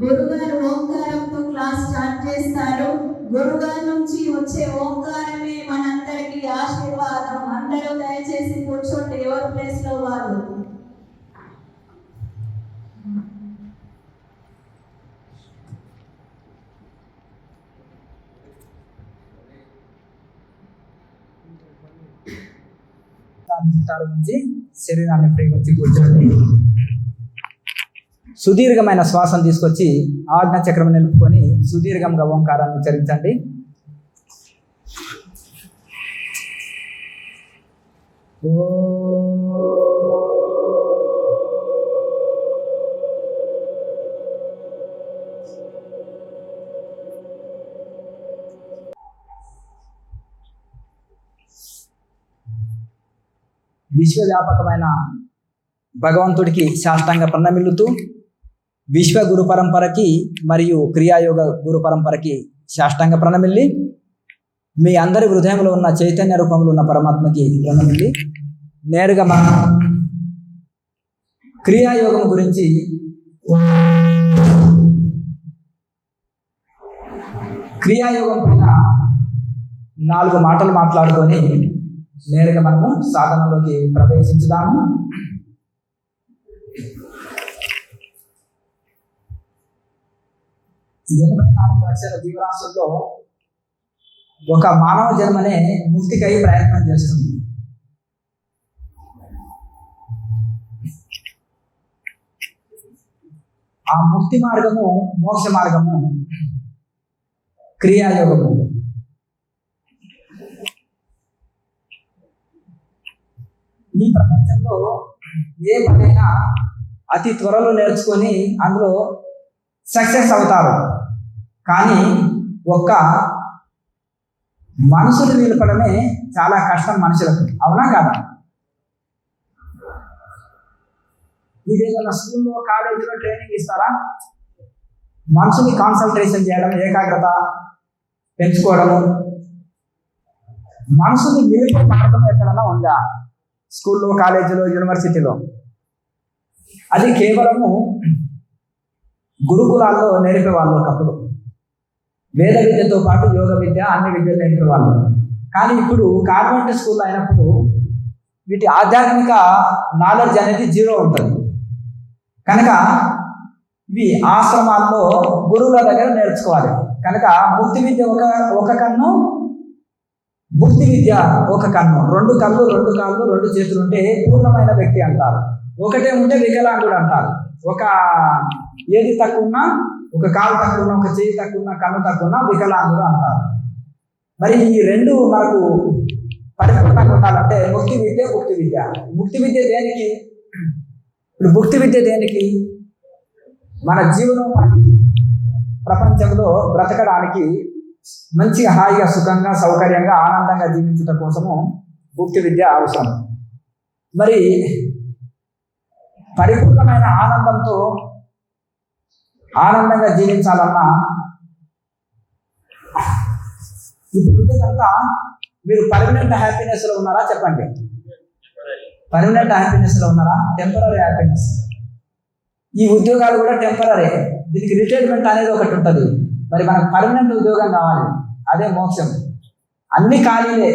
గురుగారు ఓంకారంతో class start చేస్తారు. గురుగారి నుంచి వచ్చే ఓంకారమే మనందరికీ ఆశీర్వాదం. అందరూ దయచేసి కూర్చోండి, ఎవరి ప్లేస్ లో వాళ్ళు. నుంచి శరీరాన్ని ఫ్రీగా వచ్చి కూర్చోండి. సుదీర్ఘమైన శ్వాసను తీసుకొచ్చి ఆజ్ఞా చక్రం నిలుపుకొని సుదీర్ఘంగా ఓంకారాన్ని ఉచ్చరించండి. విశ్వవ్యాపకమైన భగవంతుడికి శాస్త్రంగా ప్రణమిల్లుతూ విశ్వ గురు పరంపరకి మరియు క్రియాయోగ గురు పరంపరకి శాస్త్రంగా ప్రణమిల్లి మీ అందరి హృదయంలో ఉన్న చైతన్య రూపంలో ఉన్న పరమాత్మకి ప్రణమిల్లి నేరుగా మన క్రియాయోగం గురించి క్రియాయోగం పైన 4 మాటలు మాట్లాడుకొని నేరుగా మనము సాధనలోకి ప్రవేశించుదాము. ఈ 84 లక్షల జీవరాశుల్లో ఒక మానవ జన్మనే ముక్తికై ప్రయత్నం చేస్తుంది. ఆ ముక్తి మార్గము, మోక్ష మార్గము క్రియాయోగము. ఈ ప్రపంచంలో ఏ పనైనా అతి త్వరలో నేర్చుకొని అందులో సక్సెస్ అవుతారు. కానీ ఒక్క మనసును నిలపడమే చాలా కష్టం మనుషులకు. అవునా కాదా? ఇదేదైనా స్కూల్లో కాలేజీలో ట్రైనింగ్ ఇస్తారా? మనసుని కాన్సన్ట్రేషన్ చేయడం, ఏకాగ్రత పెంచుకోవడము, మనసుని నిలిపే మార్గం ఎక్కడైనా ఉందా? స్కూల్లో, కాలేజీలో, యూనివర్సిటీలో? అది కేవలము గురుకులాల్లో నేర్పేవాళ్ళు. ఒకప్పుడు వేద విద్యతో పాటు యోగ విద్య, అన్ని విద్యలు నేర్పేవాళ్ళు. కానీ ఇప్పుడు కాన్వెంట్ స్కూల్ అయినప్పుడు వీటి ఆధ్యాత్మిక నాలెడ్జ్ అనేది 0 ఉంటుంది. కనుక ఇవి ఆశ్రమాల్లో గురువుల దగ్గర నేర్చుకోవాలి. కనుక ముక్తి విద్య ఒక కన్ను, భుక్తి విద్య ఒక కన్ను. 2 కళ్ళు, 2 కాళ్ళు, 2 చేతులు ఉంటే పూర్ణమైన వ్యక్తి అంటారు. ఒకటే ఉంటే వికలాంగుడు అంటారు. ఏది తక్కువ ఉన్నా, ఒక కాలు తక్కువ ఉన్నా, ఒక చేయి తక్కువ ఉన్నా, కన్ను తక్కువ ఉన్నా వికలాంగుడు అంటారు. మరి ఈ 2 మనకు పరిపూర్ణంగా ఉండాలంటే ముక్తి విద్య, భుక్తి విద్య. ముక్తి విద్య దేనికి? ఇప్పుడు భుక్తి విద్య దేనికి? మన జీవనం ప్రపంచంలో బ్రతకడానికి, మంచిగా హాయిగా, సుఖంగా, సౌకర్యంగా, ఆనందంగా జీవించడం కోసము భుక్తి విద్య అవసరం. మరి పరిపూర్ణమైన ఆనందంగా జీవించాలన్నా ఇప్పుడంతా మీరు పర్మనెంట్ హ్యాపీనెస్లో ఉన్నారా? చెప్పండి. పర్మనెంట్ హ్యాపీనెస్లో ఉన్నారా? Temporary happiness. ఈ ఉద్యోగాలు కూడా టెంపరీ. దీనికి రిటైర్మెంట్ అనేది ఒకటి ఉంటుంది. మరి మనకు పర్మనెంట్ ఉద్యోగం కావాలి, అదే మోక్షం. అన్ని ఖాళీలే.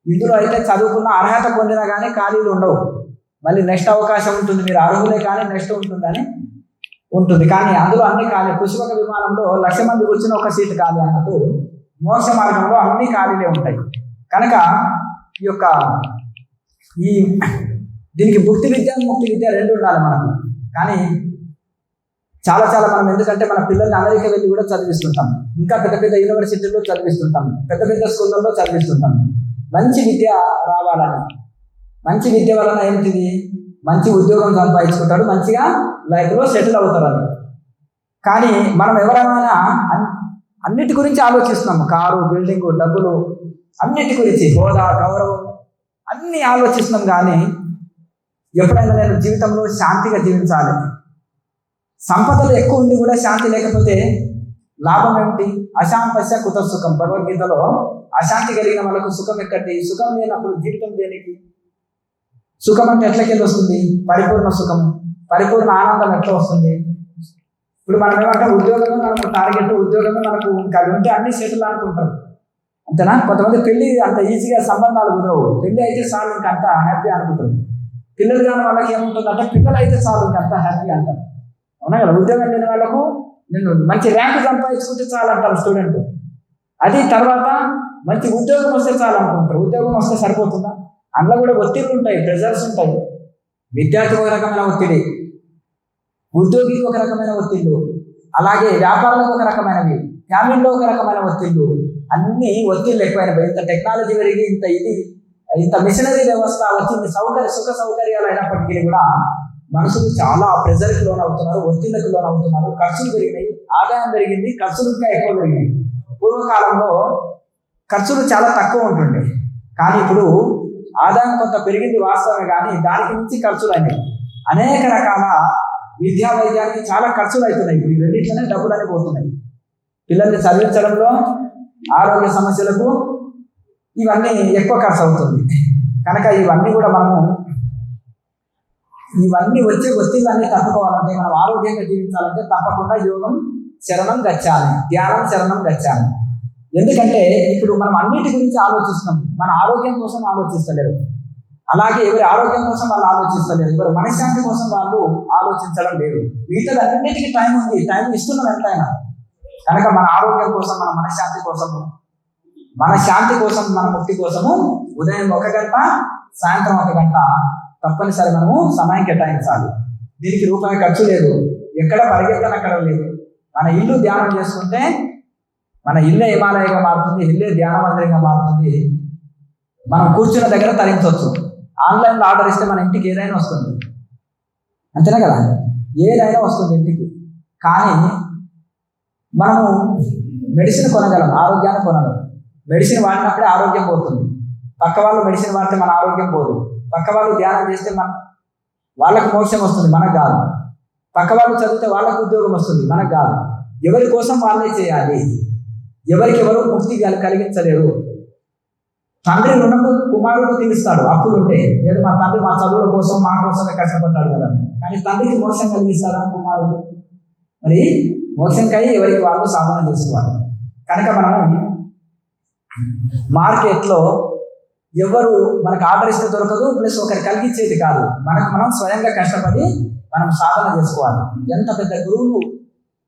ఇందులో అయితే చదువుకున్న అర్హత పొందినా కానీ ఖాళీలు ఉండవు. మళ్ళీ నెక్స్ట్ అవకాశం ఉంటుంది. మీరు అర్హులే కానీ నెక్స్ట్ ఉంటుందని ఉంటుంది. కానీ అందులో అన్ని ఖాళీ. పుష్పక విమానంలో 1,00,000 మంది కూర్చుని ఒక సీటు ఖాళీ అన్నట్టు మోక్ష మార్గంలో అన్ని ఖాళీలే ఉంటాయి. కనుక దీనికి భుక్తి విద్య, ముక్తి విద్య 2 ఉండాలి మనకు. కానీ చాలా మనం, ఎందుకంటే మన పిల్లల్ని అమెరికా వెళ్ళి కూడా చదివిస్తుంటాం, ఇంకా పెద్ద పెద్ద యూనివర్సిటీల్లో చదివిస్తుంటాం, పెద్ద పెద్ద స్కూళ్ళల్లో చదివిస్తుంటాం. మంచి విద్య రావాలని. మంచి విద్య వలన ఏంటిది? మంచి ఉద్యోగం సంపాదించుకుంటాడు, మంచిగా లైఫ్లో సెటిల్ అవుతారని. కానీ మనం ఎవరైనా అన్నిటి గురించి ఆలోచిస్తున్నాము. కారు, బిల్డింగు, డబ్బులు, అన్నిటి గురించి, హోదా, గౌరవం అన్నీ ఆలోచిస్తున్నాం. కానీ ఎప్పుడైనా నేను జీవితంలో శాంతిగా జీవించాలి. సంపదలు ఎక్కువ ఉండి కూడా శాంతి లేకపోతే లాభం ఏమిటి? అశాంతస్య కుత సుఖం. భగవద్గీతలో అశాంతి కలిగిన వాళ్ళకు సుఖం ఎక్కడి? సుఖం లేనప్పుడు జీవితం దేనికి? సుఖం అంటే ఎట్లకెళ్ళి వస్తుంది? పరిపూర్ణ సుఖం, పరిపూర్ణ ఆనందం ఎట్లా వస్తుంది? ఇప్పుడు మనం ఏమంటాం ఉద్యోగమే మనకు టార్గెట్, ఉద్యోగమే మనకు ఇంకా ఉంటే అన్ని సెటిల్ అనుకుంటాం, అంతేనా? కొంతమంది పెళ్లి అంత ఈజీగా సంబంధాలు కుదరవు, పెళ్లి అయితే చాలు ఇంకా అంత హ్యాపీ అనుకుంటారు. పిల్లలు కాని వాళ్ళకి ఏముంటుంది అంటే పిల్లలు అయితే చాలు ఇంకా అంత హ్యాపీ అంటారు, అవునా కదా? ఉద్యోగం లేని వాళ్ళకు నేను మంచి ర్యాంక్ సంపాదించుకుంటే చాలు అంటారు స్టూడెంట్. అది తర్వాత మంచి ఉద్యోగం వస్తే చాలు అనుకుంటారు. ఉద్యోగం వస్తే సరిపోతుందా? అందులో కూడా ఒత్తిళ్ళు ఉంటాయి, ప్రెజర్స్ ఉంటాయి. విద్యార్థి ఒక రకమైన ఒత్తిడి, ఉద్యోగికి ఒక రకమైన ఒత్తిళ్ళు, అలాగే వ్యాపారంలో ఒక రకమైనవి, ఫ్యామిలీలో ఒక రకమైన ఒత్తిళ్ళు, అన్ని ఒత్తిళ్ళు ఎక్కువైనవి. ఇంత టెక్నాలజీ పెరిగి ఇంత మిషనరీ వ్యవస్థ వచ్చింది, సుఖ సౌకర్యాలు అయినప్పటికీ కూడా మనుషులు చాలా ప్రెజర్కి లోన్ అవుతున్నారు, ఒత్తిళ్లకు లోన్ అవుతున్నారు. ఖర్చులు పెరిగినాయి, ఆదాయం పెరిగింది, ఖర్చులు ఇంకా ఎక్కువ పెరిగినాయి. పూర్వకాలంలో ఖర్చులు చాలా తక్కువ ఉంటుండే, కానీ ఇప్పుడు ఆదాయం కొంత పెరిగింది వాస్తవమే, కానీ దానికి మించి ఖర్చులు అయినాయి. అనేక రకాల విద్యా వైద్యానికి చాలా ఖర్చులు అవుతున్నాయి. ఇప్పుడు ఈ రెండింటిలోనే డబ్బులన్నీ పోతున్నాయి. పిల్లల్ని చదివించడంలో, ఆరోగ్య సమస్యలకు ఇవన్నీ ఎక్కువ ఖర్చు అవుతుంది. కనుక ఇవన్నీ కూడా ఇవన్నీ వచ్చే ఒత్తిళ్ళన్నీ తట్టుకోవాలంటే, మనం ఆరోగ్యంగా జీవించాలంటే తప్పకుండా యోగం శరణం గచ్చాలి, ధ్యానం శరణం గచ్చాలి. ఎందుకంటే ఇప్పుడు మనం అన్నిటి గురించి ఆలోచిస్తున్నాం, మన ఆరోగ్యం కోసం ఆలోచిస్తలేరు, అలాగే ఎవరి ఆరోగ్యం కోసం వాళ్ళు ఆలోచిస్తలేరు, ఎవరి మనశ్శాంతి కోసం వాళ్ళు ఆలోచించడం లేదు. మిగతా అన్నింటికి టైం ఉంది, టైం ఇస్తున్నాం ఎంతైనా. కనుక మన ఆరోగ్యం కోసం, మన మనశ్శాంతి కోసము, మన శాంతి కోసం, మన ముక్తి కోసము ఉదయం 1 గంట, సాయంత్రం 1 గంట తప్పనిసరి మనము సమయం కేటాయించాలి. దీనికి రూపాయి ఖర్చు లేదు, ఎక్కడ పరిగెత్తనక్కడ లేదు. మన ఇల్లు ధ్యానం చేసుకుంటే మన ఇల్లే హిమాలయంగా మారుతుంది, ఇల్లే ధ్యాన మందిరంగా మారుతుంది. మనం కూర్చున్న దగ్గర తరించవచ్చు. ఆన్లైన్లో ఆర్డర్ ఇస్తే మన ఇంటికి ఏదైనా వస్తుంది, అంతేనా కదా? ఏదైనా వస్తుంది ఇంటికి. కానీ మనము మెడిసిన్ కొనగలం, ఆరోగ్యాన్ని కొనగలం. మెడిసిన్ వాడినప్పుడే ఆరోగ్యం పోతుంది. పక్క వాళ్ళు మెడిసిన్ వాడితే మన ఆరోగ్యం పోదు. పక్క వాళ్ళు ధ్యానం చేస్తే వాళ్ళకు మోక్షం వస్తుంది, మనకు కాదు. పక్క వాళ్ళు చదివితే వాళ్ళకు ఉద్యోగం వస్తుంది, మనకు కాదు. ఎవరి కోసం వాళ్ళే చేయాలి, ఎవరికెవరు ముక్తి కలిగించలేరు. తండ్రి రుణము కుమారుడు తీరుస్తాడు అప్పులుంటే. లేదు మా తండ్రి మా చదువుల కోసం, మా కోసమే కష్టపడ్డాడు కదా, కానీ తండ్రికి మోక్షం కలిగిస్తాడా కుమారుడు? మరి మోక్షంకై ఎవరికి వాళ్ళు సాధన చేసుకోవాలి. కనుక మనము మార్కెట్లో ఎవరు మనకు ఆర్డర్ ఇస్తే దొరకదు, ప్లస్ ఒకరు కలిగించేది కాదు. మనం స్వయంగా కష్టపడి మనం సాధన చేసుకోవాలి. ఎంత పెద్ద గురువులు,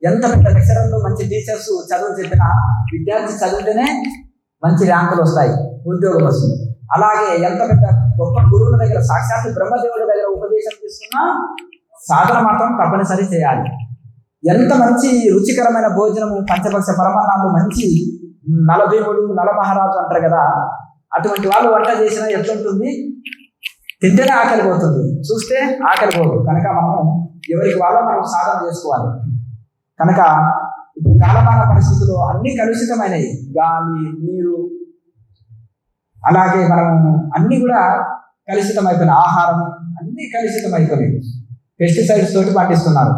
ఎంత పెద్ద లెక్చరర్లు, మంచి టీచర్స్ చదువు చెప్పినా విద్యార్థి చదివితేనే మంచి ర్యాంకులు వస్తాయి, ఉద్యోగం వస్తుంది. అలాగే ఎంత పెద్ద గొప్ప గురువుల దగ్గర, సాక్షాత్ బ్రహ్మదేవుడి దగ్గర ఉపదేశం తీసుకున్నా సాధన మాత్రం తప్పనిసరి చేయాలి. ఎంత మంచి రుచికరమైన భోజనము, పంచపక్ష పరమాన్నాలు, మంచి నలభీముడు, నలమహారాజు అంటారు కదా, అటువంటి వాళ్ళు వంట చేసినా ఎట్లుంటుంది? తింటేనే ఆకలి పోతుంది, చూస్తే ఆకలి పోదు. కనుక మనం ఎవరికి వాళ్ళ మనం సాధన చేసుకోవాలి. కనుక ఇప్పుడు కాలమాన పరిస్థితుల్లో అన్ని కలుషితమైనవి, గాలి, నీరు, అలాగే మనం అన్ని కూడా కలుషితమైపోయినాయి. ఆహారం అన్ని కలుషితమైపోయినాయి, పెస్టిసైడ్స్ తోటి పండిస్తున్నారు.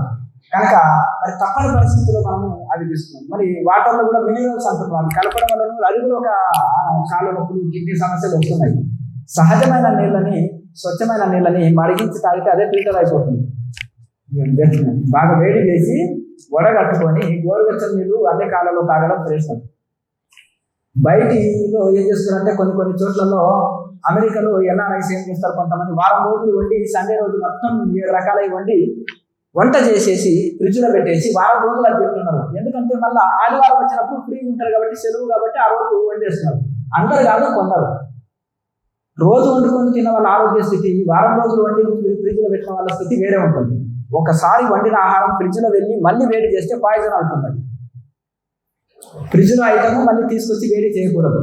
కనుక మరి తప్పని పరిస్థితుల్లో మనము అవి తీసుకున్నాం. మరి వాటర్లో కూడా మినరల్స్ అంటున్నారు, కలపడం వల్ల అది కూడా ఒక కాలు నొప్పులు, కిడ్నీ సమస్యలు వస్తున్నాయి. సహజమైన నీళ్ళని, స్వచ్ఛమైన నీళ్ళని మరిగించి తాగితే అదే ఫిల్టర్ అయిపోతుంది. బాగా వేడి చేసి వడగట్టుకొని గోరువెచ్చని నీళ్ళు అన్ని కాలంలో తాగడం శ్రేష్టం. బయటిలో ఏం చేస్తున్నారంటే కొన్ని చోట్లలో, అమెరికాలో ఎన్ఆర్ఐస్ ఏం చేస్తారు, కొంతమంది వారం రోజులు వండి సండే రోజు మొత్తం 7 రకాలై వంట చేసేసి ఫ్రిడ్జ్లో పెట్టేసి వారం రోజులు అది తింటున్నారు. ఎందుకంటే మళ్ళీ ఆదివారం వచ్చినప్పుడు ఫ్రీ ఉంటారు కాబట్టి, సెలవు కాబట్టి ఆ రోజు వండేస్తున్నారు. అందరు కాదు, కొందరు. రోజు వండుకొని తిన్న వాళ్ళ ఆరోగ్య స్థితి, వారం రోజులు వండి ఫ్రిడ్జ్లో పెట్టిన వాళ్ళ స్థితి వేరే ఉంటుంది. ఒకసారి వండిన ఆహారం ఫ్రిడ్జ్లో వెళ్ళి మళ్ళీ వేడి చేస్తే పాయిజన్ అవుతుంది. ఫ్రిడ్జ్లో ఐటమ్ మళ్ళీ తీసుకొచ్చి వేడి చేయకూడదు.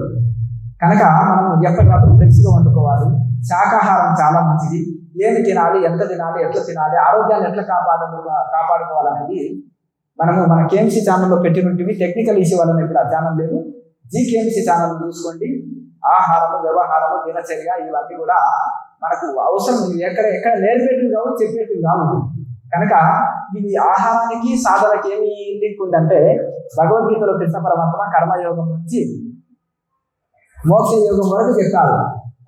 కనుక మనం ఎప్పటికప్పుడు ఫ్రెష్గా వండుకోవాలి. శాకాహారం చాలా మంచిది. ఏమి తినాలి, ఎంత తినాలి, ఎట్లా తినాలి, ఆరోగ్యాన్ని ఎట్లా కాపాడుకోవాలనేది మన కేఎంసీ ఛానల్లో పెట్టినవి. టెక్నికల్ ఇష్యూ వలన ఇప్పుడు ఆ ఛానల్ లేదు. కేఎంసీ ఛానల్ చూసుకోండి. ఆహారము, వ్యవహారము, దినచర్య ఇవన్నీ కూడా మనకు అవసరం. ఎక్కడ నేర్పేటివి కావు, చెప్పేటివి కావు. కనుక ఇది ఆహారానికి సాధనకి ఏమి లింక్ ఉందంటే, భగవద్గీతలో కృష్ణ పరమాత్మ కర్మయోగం నుంచి మోక్ష యోగం వరకు చెప్పారు.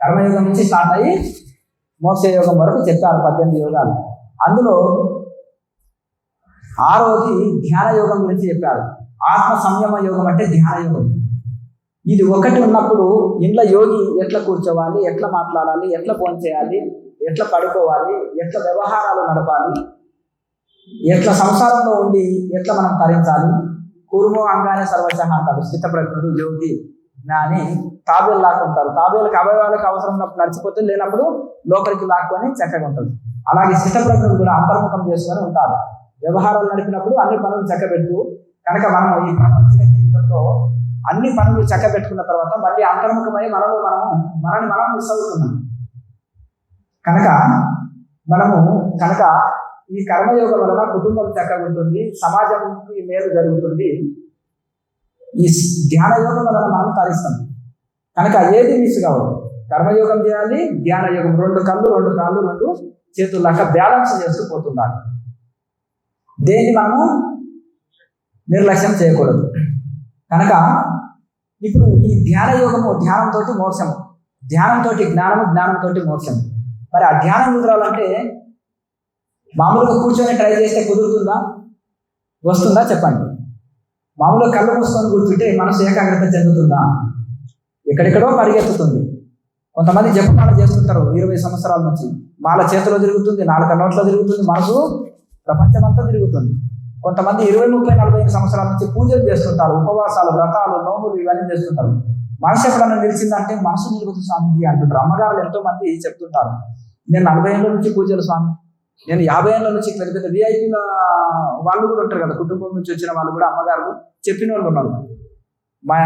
కర్మయోగం నుంచి స్టార్ట్ అయ్యి మోక్ష యోగం వరకు చెప్పారు, 18 యోగాలు. అందులో ఆరోది ధ్యాన యోగం గురించి చెప్పారు. ఆత్మ సంయమ యోగం అంటే ధ్యాన యోగం. ఇది ఒకటి ఉన్నప్పుడు ఇంట్లో యోగి ఎట్లా కూర్చోవాలి, ఎట్లా మాట్లాడాలి, ఎట్లా ఫోన్ చేయాలి, ఎట్లా పడుకోవాలి, ఎట్లా వ్యవహారాలు నడపాలి, ఎట్లా సంసారంలో ఉండి ఎట్లా మనం తరించాలి. కురుమో అంగానే సర్వశ అంటారు స్థితప్రజ్ఞుడు, యోగి, జ్ఞాని. తాబేలు లాక్కుంటారు. తాబేలకు అవయవాలకు అవసరం ఉన్నప్పుడు నడిచిపోతే, లేనప్పుడు లోపలికి లాక్కొని చక్కగా ఉంటుంది. అలాగే స్థితప్రజ్ఞుడు కూడా అంతర్ముఖం చేసుకొని ఉంటారు. వ్యవహారాలు నడిపినప్పుడు అన్ని పనులు చక్కబెడుతూ, కనుక మనం ఈ ప్రాపంచిక జీవితంలో అన్ని పనులు చక్కబెట్టుకున్న తర్వాత మళ్ళీ అంతర్ముఖమై మనల్ని మనం మిస్ అవుతున్నాం. కనుక ఈ కర్మయోగం వలన కుటుంబం చక్కగా ఉంటుంది, సమాజంకి మేలు జరుగుతుంది. ఈ ధ్యాన యోగం వలన మనం తరిస్తాం. కనుక ఏది మిస్ కావద్దు. కర్మయోగం చేయాలి, ధ్యాన యోగం. 2 కళ్ళు 2 కాళ్ళు 2 చేతులు లాగా బ్యాలెన్స్ చేస్తూ పోతుండాలి. దేన్ని మనము నిర్లక్ష్యం చేయకూడదు. కనుక ఇప్పుడు ఈ ధ్యాన యోగము, ధ్యానంతో మోక్షము, ధ్యానంతో జ్ఞానము, జ్ఞానంతో మోక్షము. మరి ఆ ధ్యానం కుదరాలంటే మామూలుగా కూర్చొని ట్రై చేస్తే కుదురుతుందా, వస్తుందా చెప్పండి? మామూలుగా కళ్ళు మూసుకొని కూర్చుంటే మనసు ఏకాగ్రత చెందుతుందా? ఎక్కడెక్కడో పరిగెత్తుతుంది. కొంతమంది జపమాల చేస్తుంటారు 20 సంవత్సరాల నుంచి. మాల చేతిలో తిరుగుతుంది, 4 నోట్లో తిరుగుతుంది, మనసు ప్రపంచమంతా తిరుగుతుంది. కొంతమంది 20, 30, 40 సంవత్సరాల నుంచి పూజలు చేస్తుంటారు, ఉపవాసాలు, వ్రతాలు, నోములు ఇవన్నీ చేస్తుంటారు. మనసు ఎప్పుడన్నా నిలిచిందంటే మనసు నిలుగుతుంది స్వామిజీ అంటుంటారు. అమ్మగారులు ఎంతో మంది చెప్తుంటారు, నేను 40 ఏళ్ళ నుంచి పూజలు స్వామి, నేను 50 ఏళ్ళ నుంచి. పెద్ద పెద్ద విఐపీల వాళ్ళు కూడా ఉంటారు కదా, కుటుంబం నుంచి వచ్చిన వాళ్ళు కూడా అమ్మగారు చెప్పిన వాళ్ళు ఉన్నారు. మా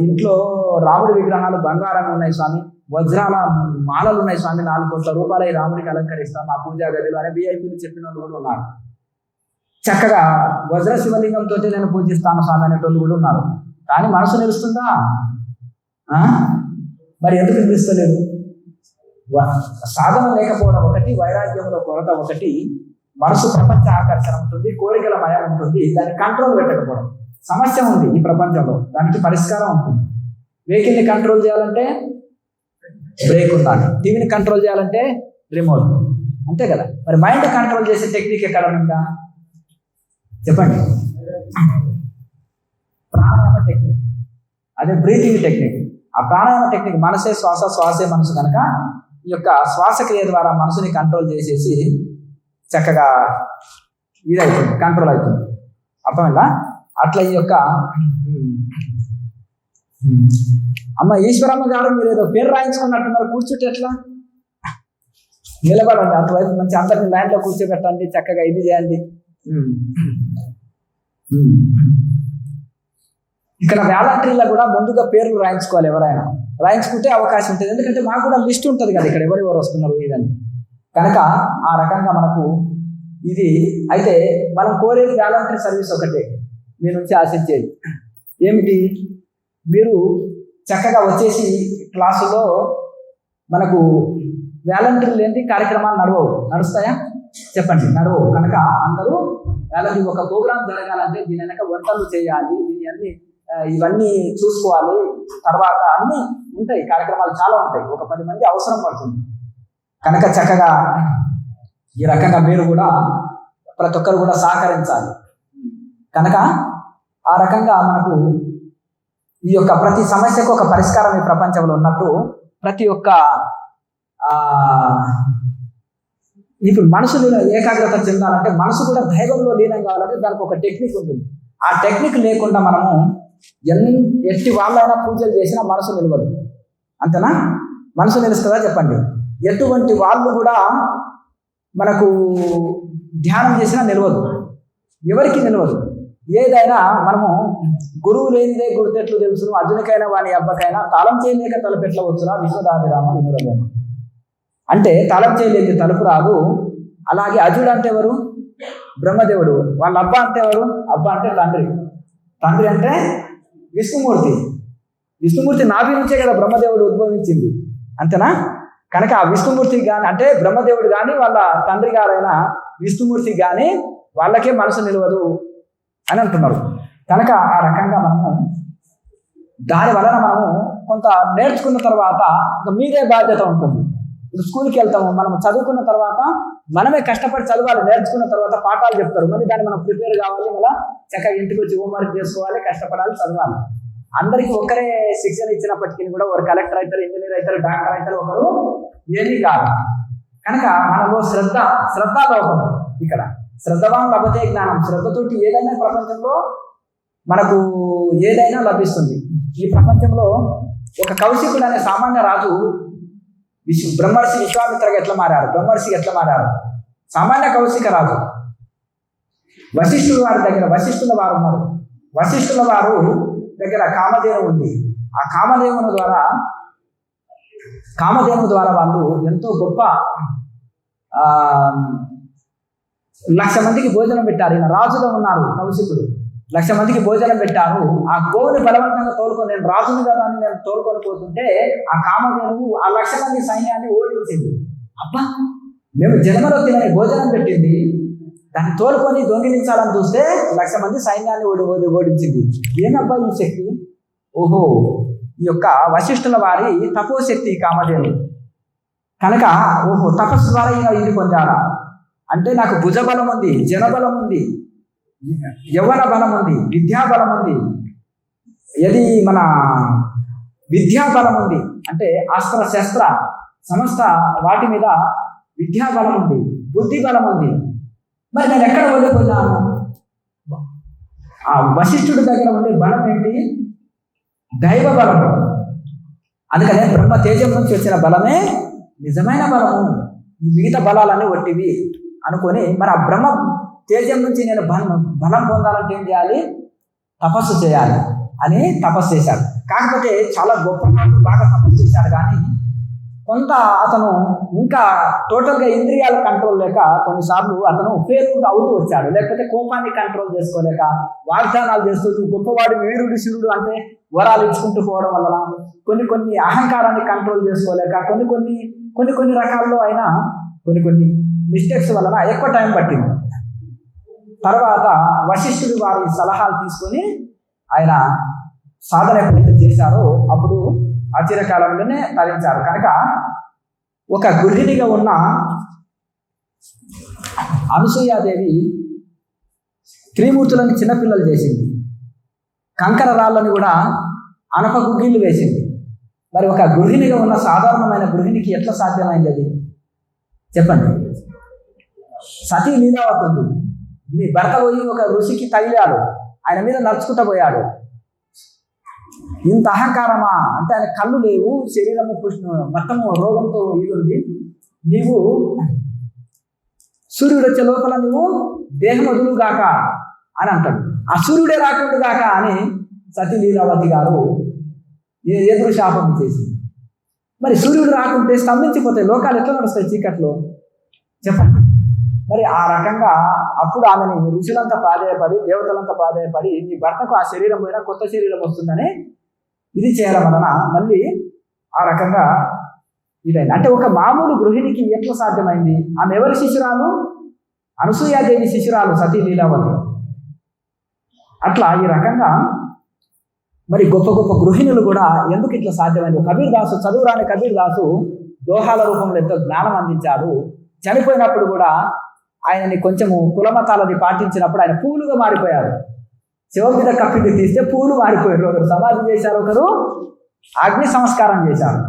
ఇంట్లో రాముడి విగ్రహాలు బంగారంగా ఉన్నాయి స్వామి, వజ్రాల మాలలు ఉన్నాయి స్వామి, 4 కోట్ల రూపాయలు రాముడికి అలంకరిస్తాం మా పూజా గదిలో అనే విఐపీలు చెప్పిన వాళ్ళు కూడా ఉన్నారు. చక్కగా వజ్ర శివలింగంతో నేను పూజిస్తాను స్వామి అనేటోళ్ళు కూడా ఉన్నారు. కానీ మనసు నిలుస్తుందా? మరి ఎందుకు నిలుస్తలేదు? సాధన లేకపోవడం ఒకటి, వైరాగ్యంలో కొరత ఒకటి, మనసు ప్రపంచ ఆకర్షణ ఉంటుంది, కోరికల భయం ఉంటుంది, దాన్ని కంట్రోల్ పెట్టకపోవడం. సమస్య ఉంది ఈ ప్రపంచంలో, దానికి పరిష్కారం ఉంటుంది. వెహికల్ని కంట్రోల్ చేయాలంటే బ్రేక్ ఉండాలి, టీవీని కంట్రోల్ చేయాలంటే రిమోట్, అంతే కదా. మరి మైండ్ కంట్రోల్ చేసే టెక్నిక్ ఎక్కడ ఉందా చెప్పండి? ప్రాణాయామ టెక్నిక్, అదే బ్రీతింగ్ టెక్నిక్. ఆ ప్రాణాయామ టెక్నిక్ మనసే శ్వాస, శ్వాసే మనసు. కనుక ఈ యొక్క శ్వాసక్రియ ద్వారా మనసుని కంట్రోల్ చేసేసి చక్కగా ఇదవుతుంది, కంట్రోల్ అవుతుంది. అర్థమైందా? అట్లా ఈ యొక్క అమ్మ ఈశ్వరమ్మ గారు, మీరు ఏదో పేరు రాయించుకున్నట్టున్నారు, కూర్చుంటే ఎట్లా? నిలబడండి అటువైపు, మంచి అందరిని లైన్లో కూర్చోబెట్టండి, చక్కగా ఇది చేయండి. ఇక్కడ వాలంటీర్లో కూడా ముందుగా పేర్లు రాయించుకోవాలి. ఎవరైనా రాయించుకుంటే అవకాశం ఉంటుంది. ఎందుకంటే మాకు కూడా లిస్ట్ ఉంటుంది కదా, ఇక్కడ ఎవరెవరు వస్తున్నారు ఇదని. కనుక ఆ రకంగా మనకు ఇది అయితే మనం కోరేది వాలంటీర్ సర్వీస్ ఒకటే మీ నుంచి ఆశించేది. ఏమిటి? మీరు చక్కగా వచ్చేసి క్లాసులో మనకు వాలంటీర్లు ఏంటి కార్యక్రమాలు నడుస్తాయా చెప్పండి? నడవవు. కనుక అందరూ వాళ్ళకి ఒక ప్రోగ్రాం జరగాలంటే దీని వెనక వంటలు చేయాలి, ఇవన్నీ చూసుకోవాలి, తర్వాత అన్నీ ఉంటాయి, కార్యక్రమాలు చాలా ఉంటాయి, ఒక 10 మంది అవసరం పడుతుంది. కనుక చక్కగా ఈ రకంగా మీరు కూడా ప్రతి ఒక్కరు కూడా సహకరించాలి. కనుక ఆ రకంగా మనకు ఈ యొక్క ప్రతి సమస్యకు ఒక పరిష్కారం ఈ ప్రపంచంలో ఉన్నట్టు ప్రతి ఒక్క ఇప్పుడు మనసులో ఏకాగ్రత చెందాలంటే, మనసు కూడా దైవంలో లీనం కావాలంటే దానికి ఒక టెక్నిక్ ఉంటుంది. ఆ టెక్నిక్ లేకుండా మనము ఎట్టి వాళ్ళైనా పూజలు చేసినా మనసు నిలవదు. అంతేనా? మనసు నిలుస్తుందా చెప్పండి? ఎటువంటి వాళ్ళు కూడా మనకు ధ్యానం చేసినా నిలవదు, ఎవరికి నిలవదు. ఏదైనా మనము గురువు లేనిదే గురుతెట్లు తెలుసును, అర్జునికైనా వాని అబ్బకైనా తాళం చేయలేక తలుపెట్ల వచ్చునా విశ్వదాభిరామ వినురవేమ. అంటే తాళం చేయలేదు తలుపు రాదు. అలాగే అజుడు అంటే ఎవరు? బ్రహ్మదేవుడు. వాళ్ళ అబ్బ అంటే ఎవరు? అబ్బ అంటే తండ్రి. తండ్రి అంటే విష్ణుమూర్తి. విష్ణుమూర్తి నాభి నుంచే కదా బ్రహ్మదేవుడు ఉద్భవించింది, అంతేనా? కనుక ఆ విష్ణుమూర్తి కానీ అంటే బ్రహ్మదేవుడు కానీ వాళ్ళ తండ్రి గారైన విష్ణుమూర్తి కానీ వాళ్ళకే మనసు నిలవదు అని అంటున్నారు. కనుక ఆ రకంగా మనము దాని వలన మనము కొంత నేర్చుకున్న తర్వాత మీదే బాధ్యత ఉంటుంది. ఇప్పుడు స్కూల్కి వెళ్తాము, మనం చదువుకున్న తర్వాత మనమే కష్టపడి చదవాలి, నేర్చుకున్న తర్వాత పాఠాలు చెప్తారు, మళ్ళీ దాన్ని మనం ప్రిపేర్ కావాలి, మళ్ళీ చక్కగా ఇంటికి వచ్చి హోంవర్క్ చేసుకోవాలి, కష్టపడాలి, చదవాలి. అందరికీ ఒకరే శిక్షణ ఇచ్చినప్పటికీ కూడా ఒకరు కలెక్టర్ అవుతారు, ఇంజనీర్ అవుతారు, డాక్టర్ అవుతారు, ఒకరు ఏమీ కాదు. కనుక మనలో శ్రద్ధ లోపం. ఇక్కడ శ్రద్ధవాన్ లభతే జ్ఞానం. శ్రద్ధతోటి ఏదైనా ప్రపంచంలో మనకు ఏదైనా లభిస్తుంది. ఈ ప్రపంచంలో ఒక కౌశికుడు అనే సామాన్య రాజు బ్రహ్మర్షి విశ్వామిత్రగా ఎట్లా మారారు, బ్రహ్మర్షికి ఎట్లా మారారు, సామాన్య కౌశిక రాజు. వశిష్ఠుల వారి దగ్గర వశిష్ఠుల వారు ఉన్నారు. వశిష్ఠుల వారు దగ్గర కామధేను ఉంది. ఆ కామధేను ద్వారా వాళ్ళు ఎంతో గొప్ప 1,00,000 మందికి భోజనం పెట్టారు. ఈయన రాజుగా ఉన్నారు కౌశికుడు, 1,00,000 మందికి భోజనం పెట్టారు. ఆ గోవుని బలవంతంగా తోలుకొని, నేను రాజుని కదా అని నేను తోలుకొని పోతుంటే ఆ కామధేనువు ఆ 1,00,000 మంది సైన్యాన్ని ఓడించింది. అబ్బా, మేము జన్మలో తినని భోజనం పెట్టింది, దాన్ని తోలుకొని దొంగిలించాలని చూస్తే 1,00,000 మంది సైన్యాన్ని ఓడించింది. ఏమబ్బా ఈ శక్తి? ఓహో, ఈ యొక్క వశిష్ఠుల వారి తపోశక్తి కామధేను కనుక, ఓహో తపస్సు ద్వారా ఇది పొందారా అంటే, నాకు భుజబలం ఉంది, జనబలం ఉంది, యవ్వన బలం ఉంది, విద్యా బలం ఉంది. ఇది మన విద్యా బలం ఉంది అంటే అస్త్ర శస్త్ర సమస్త వాటి మీద విద్యా బలం ఉంది, బుద్ధి బలం ఉంది. మరి నేను ఎక్కడ వదిలిపోయాను? ఆ వశిష్ఠుడి దగ్గర ఉండే బలం ఏంటి? దైవ బలం. అందుకనే బ్రహ్మ తేజం నుంచి వచ్చిన బలమే నిజమైన బలము, ఈ మిగతా బలాలన్నీ ఒట్టివి అనుకొని, మరి ఆ బ్రహ్మ తేజం నుంచి నేను బలం పొందాలంటే ఏం చేయాలి? తపస్సు చేయాలి అని తపస్సు చేశాడు. కాకపోతే చాలా గొప్ప బాగా తపస్సు చేశాడు, కానీ కొంత అతను ఇంకా టోటల్గా ఇంద్రియాల కంట్రోల్ లేక కొన్నిసార్లు అతను ఫెయిల్ అవుతూ వచ్చాడు. లేకపోతే కోపాన్ని కంట్రోల్ చేసుకోలేక వాగ్దానాలు చేస్తూ గొప్పవాడు, వీరుడు, శివుడు అంటే వరాలు ఇచ్చుకుంటూ పోవడం వలన, కొన్ని అహంకారాన్ని కంట్రోల్ చేసుకోలేక కొన్ని రకాల్లో అయినా కొన్ని మిస్టేక్స్ వలన ఎక్కువ టైం పట్టింది. తర్వాత వశిష్ఠుడు వారి సలహాలు తీసుకొని ఆయన సాధన ఎప్పుడైతే చేశారో అప్పుడు ఆశ్చర్యకాలంలోనే తరించారు. కనుక ఒక గృహిణిగా ఉన్న అనసూయాదేవి త్రిమూర్తులను చిన్నపిల్లలు చేసింది, కంకర రాళ్ళని కూడా అనప గుగ్గిళ్ళు వేసింది. మరి ఒక గృహిణిగా ఉన్న సాధారణమైన గృహిణికి ఎట్లా సాధ్యమైంది అది చెప్పండి? సతీ లీలావతి ఉంది. మీ భర్త పోయి ఒక ఋషికి తగిలాడు, ఆయన మీద నడుచుకుంటూ పోయాడు. ఇంత అహంకారమా అంటే, ఆయన కళ్ళు లేవు, శరీరము మొత్తము రోగంతో ఇది ఉంది, నీవు సూర్యుడు వచ్చే లోపల నువ్వు దేహం వదులుగాక అని అంటాడు. ఆ సూర్యుడే రాకుండా గాక అని సతీ లీలావతి గారు ఎదురు శాపం చేసి, మరి సూర్యుడు రాకుంటే స్తంభించిపోతాయి లోకాలు, ఎట్లా నడుస్తాయి చీకట్లో చెప్పండి? మరి ఆ రకంగా అప్పుడు ఆమెని ఋషులంతా ప్రాధేయపడి, దేవతలంతా ప్రాధేయపడి, నీ భర్తకు ఆ శరీరం పోయినా కొత్త శరీరం వస్తుందని ఇది చేయడం వలన మళ్ళీ ఆ రకంగా ఇదైంది. అంటే ఒక మామూలు గృహిణికి ఎట్లా సాధ్యమైంది? ఆమె ఎవరి శిశురాలు? అనసూయాదేవి శిశురాలు సతీ లీలావతి. అట్లా ఈ రకంగా మరి గొప్ప గొప్ప గృహిణులు కూడా ఎందుకు ఇట్లా సాధ్యమైంది? కబీర్ దాసు, చదువురాని కబీర్ దాసు దోహాల రూపంలో ఎంతో జ్ఞానం అందించారు. చనిపోయినప్పుడు కూడా ఆయనని కొంచెము కులమతాలని పాటించినప్పుడు ఆయన పూలుగా మారిపోయారు. శివ మీద కప్పిటి తీస్తే పూలు మారిపోయారు. ఒకరు సమాధి చేశారు, ఒకరు అగ్ని సంస్కారం చేశారు.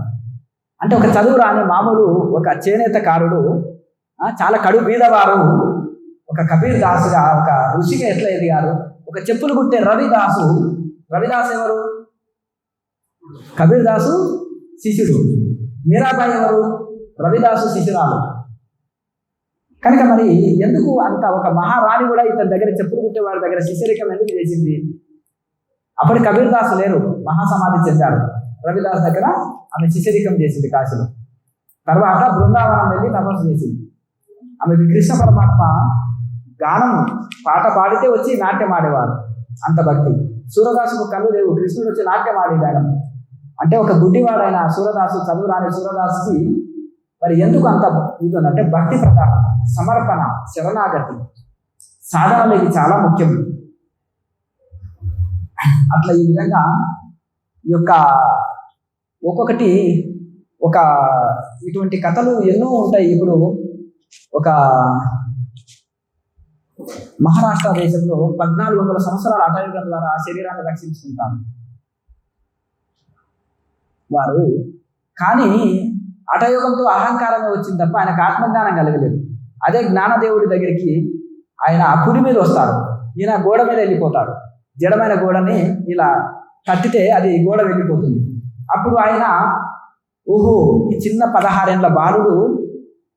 అంటే ఒక చదువు రాని మామూలు ఒక చేనేతకారుడు, చాలా కడు బీదవారు, ఒక కబీర్ దాసుగా ఒక ఋషిగా ఎట్లా ఎదిగారు? ఒక చెప్పులు కుట్టే రవిదాసు ఎవరు? కబీర్ దాసు శిష్యుడు. మీరాబాయి ఎవరు? రవిదాసు శిష్యురాలు. కనుక మరి ఎందుకు అంత ఒక మహారాణి కూడా ఇతని దగ్గర చెప్పులు కుట్టే వారి దగ్గర శిష్యరికం ఎందుకు చేసింది? అప్పటి కబీర్ దాసు లేరు, మహాసమాధి చెందారు. రవిదాస్ దగ్గర ఆమె శిష్యరికం చేసింది కాశీలో. తర్వాత బృందావనం వెళ్ళి తపస్సు చేసింది. ఆమెకి కృష్ణ పరమాత్మ గానం పాట పాడితే వచ్చి నాట్యం ఆడేవారు, అంత భక్తి. సూరదాసుకు కళ్ళు లేవు, కృష్ణుడు వచ్చి నాట్యం ఆడేదానం. అంటే ఒక గుడ్డివాడైన సూరదాసు, చదువు రాని సూరదాసుకి మరి ఎందుకు అంత ఇది అంటే భక్తి ప్రధానం, సమర్పణ, శరణాగతి, సాధనలు ఇవి చాలా ముఖ్యం. అట్లా ఈ విధంగా ఈ యొక్క ఒక్కొక్కటి ఒక ఇటువంటి కథలు ఎన్నో ఉంటాయి. ఇప్పుడు ఒక మహారాష్ట్ర దేశంలో 1400 సంవత్సరాల హఠయోగం ద్వారా శరీరాన్ని రక్షించుకుంటారు వారు. కానీ హఠయోగంతో అహంకారమే వచ్చింది తప్ప ఆయనకు ఆత్మజ్ఞానం కలగలేదు. అదే జ్ఞానదేవుడి దగ్గరికి ఆయన పులి మీద వస్తారు, ఈయన గోడ మీద వెళ్ళిపోతాడు. జడమైన గోడని ఇలా తట్టితే అది గోడ వెళ్ళిపోతుంది. అప్పుడు ఆయన ఓహో, ఈ చిన్న 16 ఏళ్ల బాలుడు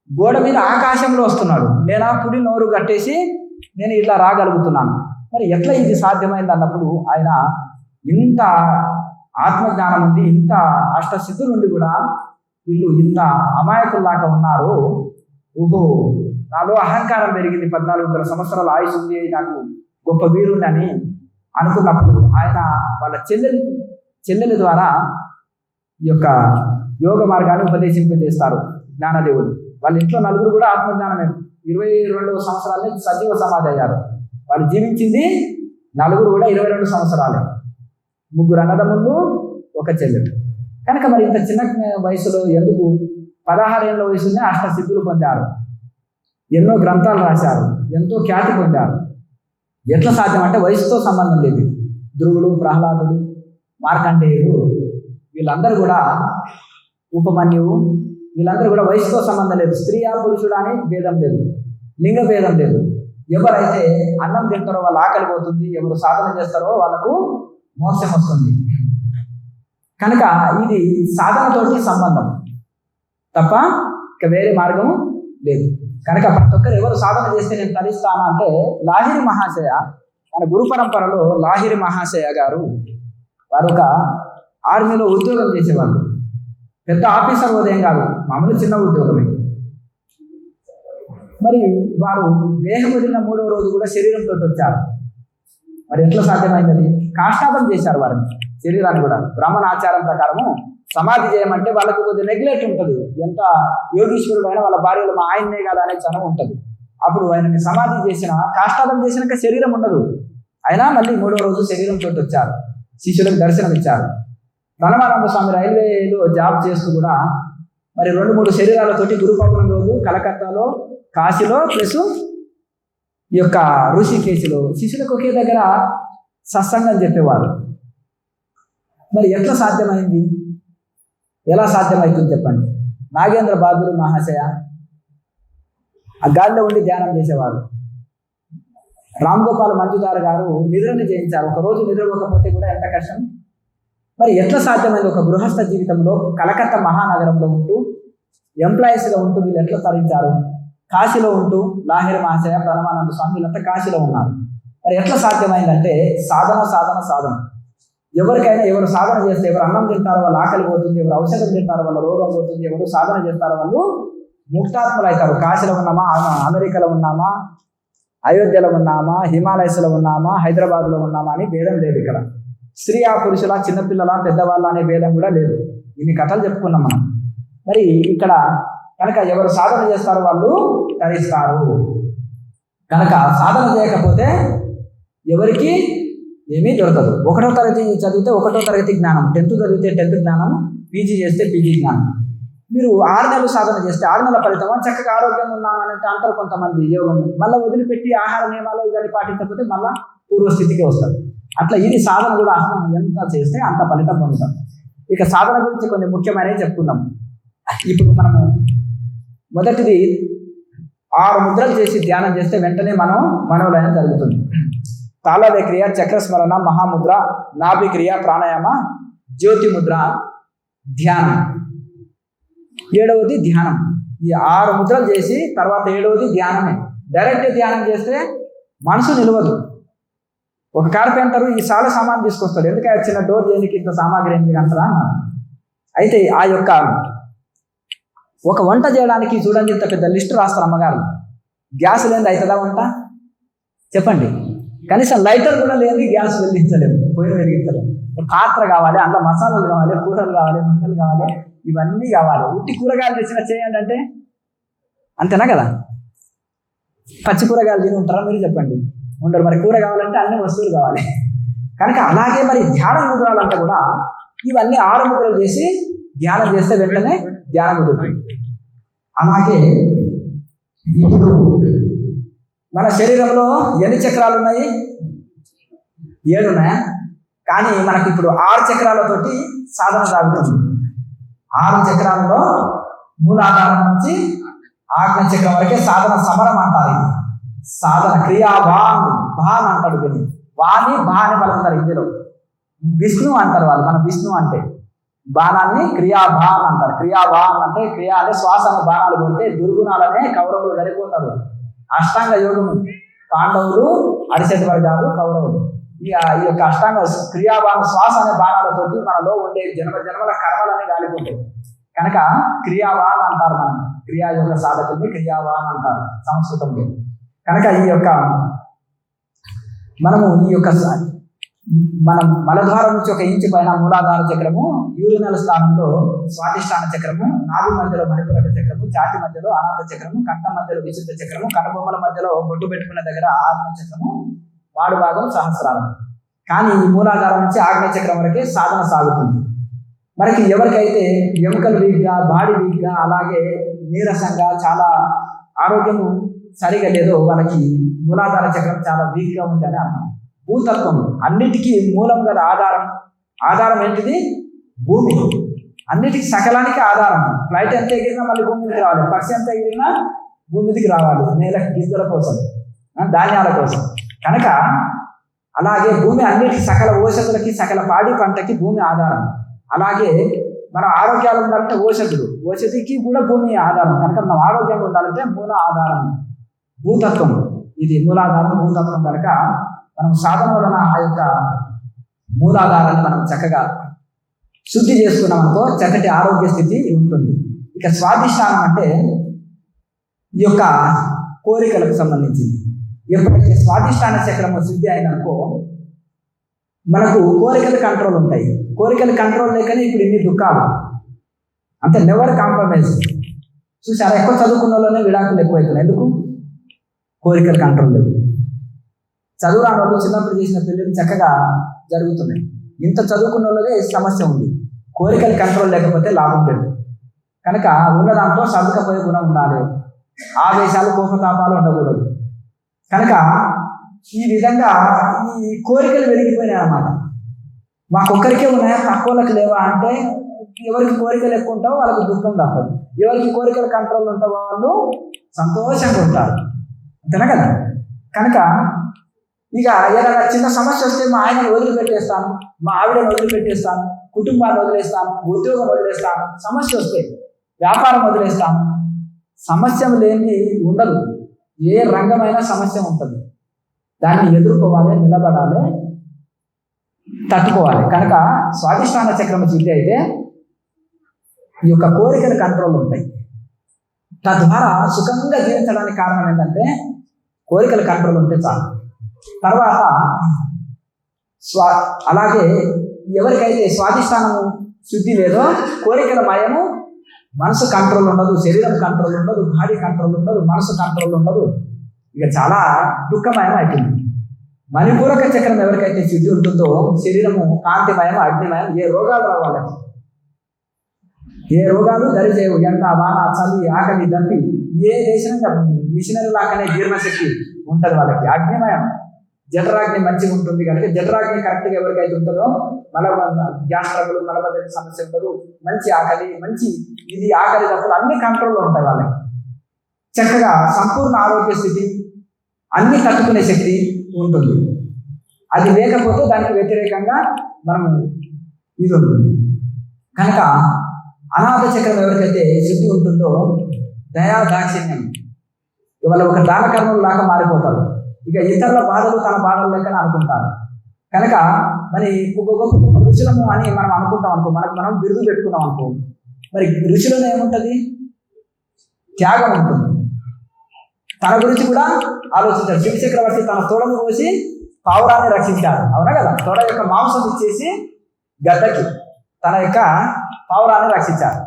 గోడ మీద ఆకాశంలో వస్తున్నాడు, నేను ఆ పులి నోరు కట్టేసి నేను ఇట్లా రాగలుగుతున్నాను, మరి ఎట్లా ఇది సాధ్యమైంది అన్నప్పుడు ఆయన ఇంత ఆత్మజ్ఞానం ఉంది, ఇంత అష్టసిద్ధులు ఉండి కూడా వీళ్ళు ఇంత అమాయకుల్లాగా ఉన్నారు. ఓహో, నాలో అహంకారం పెరిగింది, 1400 సంవత్సరాల ఆయుష్ ఉంది, నాకు గొప్ప వీరుని అని అనుకున్నప్పుడు ఆయన వాళ్ళ చెల్లెల ద్వారా ఈ యొక్క యోగ మార్గాన్ని ఉపదేశింపజేస్తారు జ్ఞానదేవుడు. వాళ్ళ ఇంట్లో నలుగురు కూడా ఆత్మజ్ఞానమే. 22 సంవత్సరాలే సజీవ సమాధి అయ్యారు. వాళ్ళు జీవించింది నలుగురు కూడా 22 సంవత్సరాలే. 3 అన్నదమ్ములు, 1 చెల్లెలు. కనుక మరి ఇంత చిన్న వయసులో ఎందుకు 16 ఏళ్ళ వయసులోనే అష్టసిద్ధులు పొందారు, ఎన్నో గ్రంథాలు రాశారు, ఎంతో ఖ్యాతి పొందారు. ఎట్లా సాధ్యం అంటే వయసుతో సంబంధం లేదు. ధ్రువుడు, ప్రహ్లాదుడు, మార్కండేయుడు, వీళ్ళందరూ కూడా, ఉపమన్యువు, వీళ్ళందరూ కూడా వయసుతో సంబంధం లేదు. స్త్రీయా పురుషుడా అని భేదం లేదు, లింగ భేదం లేదు. ఎవరైతే అన్నం తింటారో వాళ్ళు ఆకలి పోతుంది, ఎవరు సాధన చేస్తారో వాళ్ళకు మోక్షం వస్తుంది. కనుక ఇది సాధనతోటి సంబంధం తప్ప ఇక వేరే మార్గం లేదు. కనుక ప్రతి ఒక్కరు ఎవరు సాధన చేస్తే నేను తరిస్తాను అంటే, లాహిరి మహాశయ, మన గురు పరంపరలో లాహిరి మహాశయ గారు, వారు ఒక ఆర్మీలో ఉద్యోగం చేసేవాళ్ళు. పెద్ద ఆఫీసర్ ఉదయం కాదు, మామూలు చిన్న ఉద్యోగమే. మరి వారు దేహం వదిలిన 3వ రోజు కూడా శరీరంతో వచ్చారు. మరి ఎట్లా సాధ్యమైందని కాష్టాపం చేశారు వారిని, శరీరాన్ని కూడా. బ్రాహ్మణ ఆచారం ప్రకారము సమాధి చేయమంటే వాళ్ళకు కొద్దిగా నెగ్లెక్ట్ ఉంటుంది. ఎంత యోగీశ్వరుడు అయినా వాళ్ళ భార్యలు మా ఆయన్నే కదా అనే చనం ఉంటుంది. అప్పుడు ఆయనని సమాధి చేసిన, కాష్టాపం చేసినాక శరీరం ఉండదు. అయినా మళ్ళీ 3వ రోజు శరీరంతో వచ్చారు, శిష్యులకు దర్శనం ఇచ్చారు. ధనమానంద స్వామి రైల్వేలో జాబ్ చేస్తూ కూడా మరి 2-3 శరీరాలతోటి గురు పౌర్ణమి రోజు కలకత్తాలో, కాశీలో, ప్లస్ ఈ యొక్క ఋషికేశిలో శిష్యులకు ఒకే దగ్గర సత్సంగం చెప్పేవారు. మరి ఎట్లా సాధ్యమైంది, ఎలా సాధ్యమవుతుంది చెప్పండి? నాగేంద్ర బహదూర్ మహాశయ ఆ గాలిలో ఉండి ధ్యానం చేసేవారు. రామ్ గోపాల్ మంజుదార్ గారు నిద్రని చేయించారు. ఒకరోజు నిద్రపోకపోతే కూడా ఎంత కష్టం. మరి ఎట్లా సాధ్యమైంది? ఒక గృహస్థ జీవితంలో కలకత్తా మహానగరంలో ఉంటూ, ఎంప్లాయీస్గా ఉంటూ వీళ్ళు ఎట్లా తరించారు? కాశీలో ఉంటూ లాహిరి మహాశయ, ప్రణవానంద స్వామి వీళ్ళంతా కాశీలో ఉన్నారు. మరి ఎట్లా సాధ్యమైందంటే సాధన సాధన సాధన. ఎవరికైనా ఎవరు సాధన చేస్తే, ఎవరు అన్నం తింటారో వాళ్ళు ఆకలి పోతుంది, ఎవరు ఔషధం తింటారో వాళ్ళ రోగం పోతుంది, ఎవరు సాధన చేస్తారో వాళ్ళు ముక్తాత్మలు అవుతారు. కాశీలో ఉన్నామా, అమెరికాలో ఉన్నామా, అయోధ్యలో ఉన్నామా, హిమాలయస్లో ఉన్నామా, హైదరాబాద్లో ఉన్నామా అని భేదం లేదు. ఇక్కడ స్త్రీ ఆ పురుషుల, చిన్నపిల్లల, పెద్దవాళ్ళ అనే భేదం కూడా లేదు. ఇన్ని కథలు చెప్పుకున్నాం మనం. మరి ఇక్కడ కనుక ఎవరు సాధన చేస్తారో వాళ్ళు తరిస్తారు. కనుక సాధన చేయకపోతే ఎవరికి ఏమీ దొరకదు. 1వ తరగతి చదివితే 1వ తరగతి జ్ఞానం, 10th చదివితే 10th జ్ఞానం, పీజీ చేస్తే పీజీ జ్ఞానం. మీరు 6 నెలలు సాధన చేస్తే 6 నెలల ఫలితమా చక్కగా ఆరోగ్యంగా ఉన్నామని అంటారు కొంతమంది యోగం. మళ్ళీ వదిలిపెట్టి ఆహార నియమాలు ఇవన్నీ పాటించకపోతే మళ్ళీ పూర్వస్థితికి వస్తారు. అట్లా ఇది సాధన కూడా ఎంత చేస్తే అంత ఫలితం పొందుతాం. ఇక సాధన గురించి కొన్ని ముఖ్యమైనవి చెప్పుకుందాం. ఇప్పుడు మనము మొదటిది 6 ముద్రలు చేసి ధ్యానం చేస్తే వెంటనే మనోలయం జరుగుతుంది. తాళవ్య క్రియ, చక్రస్మరణ, మహాముద్ర, నాభి క్రియ, ప్రాణాయామ, జ్యోతి ముద్ర, ధ్యానం. 7వది ధ్యానం. ఈ 6 ముద్రలు చేసి తర్వాత 7వది ధ్యానమే. డైరెక్ట్ ధ్యానం చేస్తే మనసు నిలవదు. ఒక కార్పెంటరు ఈ సాల సామాన్ తీసుకొస్తాడు, ఎందుకంటే చిన్న డోర్ చేయడానికి ఇంత సామాగ్రి ఎందుకు అంటారా? అయితే ఆ యొక్క ఒక వంట చేయడానికి చూడండి ఇంత పెద్ద లిస్టు రాస్తారు అమ్మగారు. గ్యాస్ లేనిది అవుతుందా వంట? చెప్పండి. కనీసం లైటర్ కూడా లేని గ్యాస్ వెలిగించలేము, పొయ్యి వెలిగించలేము. పాత్ర కావాలి, అందులో మసాలాలు కావాలి, కూరలు కావాలి, ముక్కలు కావాలి, ఇవన్నీ కావాలి. ఉట్టి కూరగాయలు తెచ్చిన చేయండి అంటే అంతేనా కదా? పచ్చి కూరగాయలు తిని ఉంటారా మీరు? చెప్పండి, ఉండరు. మరి కూర కావాలంటే అన్ని వస్తువులు కావాలి. కనుక అలాగే మరి ధ్యానం ముద్రాలంటే కూడా ఇవన్నీ 6 ముద్రలు చేసి ధ్యానం చేస్తే వెంటనే ధ్యానం కుదురుతుంది. అలాగే ఇప్పుడు మన శరీరంలో ఎన్ని చక్రాలు ఉన్నాయి? 7 ఉన్నాయా? కానీ మనకి ఇప్పుడు 6 చక్రాలతోటి సాధన సాగుతుంది. 6 చక్రాలలో మూలాధారం నుంచి ఆజ్ఞ చక్రం వరకే సాధన సమరం అంటారు. ఇది సాధన క్రియా భాన్ అంటాడు. దీన్ని వాని బా అని పలుకుతారు. ఇందులో విష్ణు అంటారు వాళ్ళు. మన విష్ణు అంటే బాణాన్ని క్రియాభాన్ అంటారు. క్రియాభాన్ అంటే క్రియా అంటే శ్వాసన బాణాలు కొడితే దుర్గుణాలనే కౌరవులు సరిపోతారు. అష్టాంగ యోగము పాండవులు, అరిషడ్ వర్గాలు, కౌరవులు. ఈ యొక్క అష్టాంగ క్రియాభాన శ్వాస అనే బాణాలతోటి మనలో ఉండే జన్మల కర్మలన్నీ గాలిపోతాయి. కనుక క్రియావాన్ అంటారు. మనం క్రియాయోగ సాధకుల్ని క్రియావాన్ అంటారు సంస్కృతంలో. కనుక మనము ఈ యొక్క మనం మలద్వారం నుంచి 1 ఇంచు పైన మూలాధార చక్రము, యూరినల్ స్థానంలో స్వాధిష్టాన చక్రము, నాభి మధ్యలో మణిపూరక చక్రము, ఛాతి మధ్యలో అనాథ చక్రము, కంఠ మధ్యలో విశుద్ధ చక్రము, కనుబొమ్మల మధ్యలో బొట్టు పెట్టుకున్న దగ్గర ఆగ్నేయ చక్రము, వాడు భాగం సహస్రారం. కానీ ఈ మూలాధారం నుంచి ఆగ్నేయ చక్రం వరకే సాధన సాగుతుంది. మనకి ఎవరికైతే ఎముకలు వీక్గా, బాడీ వీక్గా, అలాగే నీరసంగా, చాలా ఆరోగ్యము సరిగా లేదో వాళ్ళకి మూలాధార చక్రం చాలా వీక్గా ఉంది అని అర్థం. భూతత్వం అన్నిటికీ మూలం గల ఆధారం ఏంటిది? భూమి. అన్నిటికీ సకలానికి ఆధారం. ఫ్లైట్ ఎంత ఎగిరినా మళ్ళీ భూమి మీదకి రావాలి, పక్షి ఎంత ఎగిరినా భూమి మీదకి రావాలి, నేల గింజల కోసం, ధాన్యాల కోసం. కనుక అలాగే భూమి అన్నిటికీ సకల ఔషధులకి, సకల పాడి పంటకి భూమి ఆధారం. అలాగే మన ఆరోగ్యాలు ఉండాలంటే ఔషధికి కూడా భూమి ఆధారం. కనుక మనం ఆరోగ్యంగా ఉండాలంటే మూల ఆధారం భూతత్వం. ఇది మూలాధారం భూతత్వం. కనుక మనం సాధన వలన ఆ యొక్క మూలాధారాన్ని మనం చక్కగా శుద్ధి చేసుకున్నాం అనుకో, చక్కటి ఆరోగ్య స్థితి ఉంటుంది. ఇక స్వాధిష్టానం అంటే ఈ యొక్క కోరికలకు సంబంధించింది. ఎప్పుడైతే స్వాధిష్టాన చక్రము శుద్ధి అయిననుకో మనకు కోరికలు కంట్రోల్ ఉంటాయి. కోరికలు కంట్రోల్ లేకనే ఇప్పుడు ఇన్ని దుఃఖాలు. అంటే నెవర్ కాంప్రమైజ్. చూసారా, ఎక్కువ చదువుకున్న వాళ్ళనే విడాకులు ఎక్కువైతున్నాయి. ఎందుకు? కోరికలు కంట్రోల్ లేదు. చదువు రాని వాళ్ళు చిన్నప్పుడు చేసిన పెళ్ళిళ్ళు చక్కగా జరుగుతున్నాయి. ఇంత చదువుకున్న వాళ్ళదే సమస్య ఉంది. కోరికలు కంట్రోల్ లేకపోతే లాభం లేదు. కనుక ఉన్న దాంట్లో సర్దుకపోయే గుణం ఉండాలి. ఆవేశాలు, కోపతాపాలు ఉండకూడదు. కనుక ఈ విధంగా ఈ కోరికలు వెలిగిపోయినాయి అన్నమాట. మాకొక్కరికే ఉన్నాయా, తక్కువలకు లేవా అంటే ఎవరికి కోరికలు ఎక్కువ ఉంటావో వాళ్ళకి దుఃఖం తప్పదు. ఎవరికి కోరికలు కంట్రోల్ ఉంటావో వాళ్ళు సంతోషంగా ఉంటారు. అంతేనా కదా? కనుక ఇక ఏదైనా చిన్న సమస్య వస్తే మా ఆయనను వదిలిపెట్టేస్తాను, మా ఆవిడను వదిలిపెట్టేస్తాను, కుటుంబాన్ని వదిలేస్తాను, ఉద్యోగం వదిలేస్తాను, సమస్య వస్తే వ్యాపారం వదిలేస్తాను. సమస్య లేనిది ఉండదు. ఏ రంగమైనా సమస్య ఉంటుంది. దాన్ని ఎదుర్కోవాలి, నిలబడాలి, తట్టుకోవాలి. కనుక స్వాధిష్టాన చక్రం శుద్ధి అయితే ఈ యొక్క కోరికల కంట్రోల్ ఉంటాయి. తద్వారా సుఖంగా జీవించడానికి కారణం ఏంటంటే కోరికల కంట్రోల్ ఉంటే చాలు. తర్వాత అలాగే ఎవరికైతే స్వాధిష్టానము శుద్ధి లేదో కోరికల భయము, మనసు కంట్రోల్ ఉండదు, శరీరం కంట్రోల్ ఉండదు, బాడీ కంట్రోల్ ఉండదు, మనసు కంట్రోల్ ఉండదు. ఇక చాలా దుఃఖమయం అవుతుంది. మణిపూరక చక్రం ఎవరికైతే శుద్ధి ఉంటుందో శరీరము కాంతిమయం, అగ్నిమయం, ఏ రోగాలు రావాలి, ఏ రోగాలు దరిచేయవు. ఎండ, వాన, చలి, ఆకలి, దప్పి ఏ దేశంగా మిషనరీ లాగానే జీర్ణశక్తి ఉంటుంది వాళ్ళకి. అగ్నిమయం, జఠరాగ్ని మంచిగా ఉంటుంది. కనుక జఠరాగ్ని కరెక్ట్గా ఎవరికైతే ఉంటుందో గ్యాస్ ట్రబుల్, మలబద్ధక సమస్య ఉండదు. మంచి ఆకలి, మంచి ఇది ఆకలి తప్పులు అన్ని కంట్రోల్లో ఉంటాయి వాళ్ళకి. చక్కగా సంపూర్ణ ఆరోగ్య స్థితి, అన్ని తట్టుకునే శక్తి ఉంటుంది. అది లేకపోతే దానికి వ్యతిరేకంగా మనం ఇది ఉంటుంది. కనుక అనాథ చక్రం ఎవరికైతే శుద్ధి ఉంటుందో దయా దాక్షిణ్యం, ఇవాళ ఒక దాన కర్మలు లాగా మారిపోతారు. ఇక ఇతరుల బాధలు తన బాధలు లెక్కన అనుకుంటారు. కనుక మరి గొప్ప ఋషులము అని మనం అనుకుంటాం అనుకో, మనం బిరుదు పెట్టుకున్నాం అనుకో, మరి ఋషులలో ఏముంటుంది? త్యాగం ఉంటుంది. తన గురించి కూడా ఆలోచించారు. శివ చక్రవర్తి తన తోడను కోసి పావురాన్ని రక్షించారు. అవునా కదా? తోడ యొక్క మాంసం ఇచ్చేసి గద్దకి తన యొక్క పావురాన్ని రక్షించారు.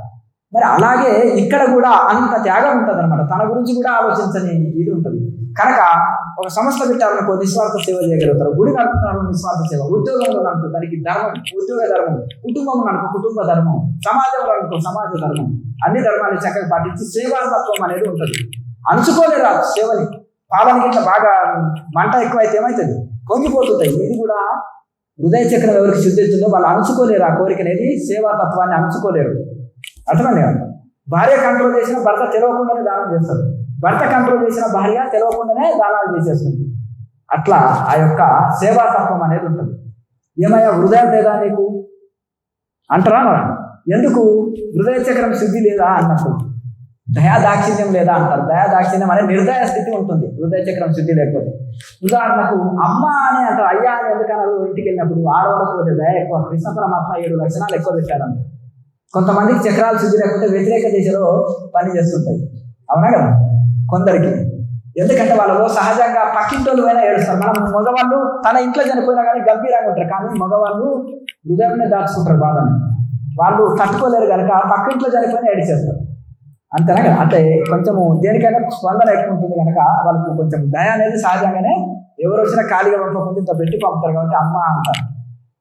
మరి అలాగే ఇక్కడ కూడా అంత త్యాగం ఉంటుంది అనమాట. తన గురించి కూడా ఆలోచించని ఇది ఉంటుంది. కనుక ఒక సంస్థ పెట్టాలనుకో నిస్వార్థ సేవ చేయగలుగుతారు. గుడి నడుపుతున్నారు, నిస్వార్థ సేవ. ఉద్యోగంలో నడుపుతుంది, దానికి ధర్మం, ఉద్యోగ ధర్మం. కుటుంబం అనుకో కుటుంబ ధర్మం. సమాజంలో అనుకో సమాజ ధర్మం. అన్ని ధర్మాన్ని చక్కగా పాటించి సేవాతత్వం అనేది ఉంటుంది. అణుచుకోలేరు ఆ సేవని. పాలనకి ఇట్లా బాగా మంట ఎక్కువైతే ఏమవుతుంది, పొంగిపోతుంటాయి. ఇది కూడా హృదయ చక్రం ఎవరికి శుద్ధిస్తుందో వాళ్ళు అణుచుకోలేరు ఆ కోరిక అనేది, సేవాతత్వాన్ని అణుచుకోలేరు. అర్థమైంది కదా? భార్య కంట్రోల్ చేసిన భర్త తెలవకుండానే దానం చేస్తారు, భర్త కంట్రోల్ చేసిన భార్య తెలవకుండానే దానాలు చేసేస్తుంది. అట్లా ఆ యొక్క సేవాతత్వం అనేది ఉంటుంది. ఏమయ్యా హృదయం లేదా నీకు అంటారా? ఎందుకు హృదయ చక్రం శుద్ధి లేదా అన్నప్పుడు దయాదాక్షిణ్యం లేదా అంటారు. దయాదాక్షిణ్యం అనే నిర్దయ స్థితి ఉంటుంది హృదయ చక్రం శుద్ధి లేకపోతే. ఉదాహరణకు అమ్మ అని అంటారు, అయ్యా అని ఎందుకన్నారు? ఇంటికి వెళ్ళినప్పుడు ఆడవాళ్ళకు పోతే దయ ఎక్కువ. కృష్ణ పరమాత్మ 7 లక్షణాలు ఎక్కువ పెట్టారంట. కొంతమందికి చక్రాలు శుద్ధి లేకపోతే వ్యతిరేక దిశలో పని చేస్తుంటాయి, అవునా కదా? కొందరికి ఎందుకంటే వాళ్ళలో సహజంగా పక్కింటోళ్ళు అయినా ఏడుస్తారు. మనం మగవాళ్ళు తన ఇంట్లో చనిపోయినా కానీ గంభీరంగా ఉంటారు, కానీ మగవాళ్ళు హృదయాన్ని దాచుకుంటారు బాధని. వాళ్ళు తట్టుకోలేరు కనుక పక్కింట్లో చనిపోయినా ఏడిచేస్తారు, అంతేనా కదా? అంటే కొంచెము దేనికైనా స్పందన ఎక్కువ ఉంటుంది కనుక వాళ్ళకు కొంచెం దయ అనేది సహజంగానే, ఎవరు వచ్చినా ఖాళీగా పంపకుండా ఇంత పెట్టి పంపుతారు కాబట్టి అమ్మ అంటారు.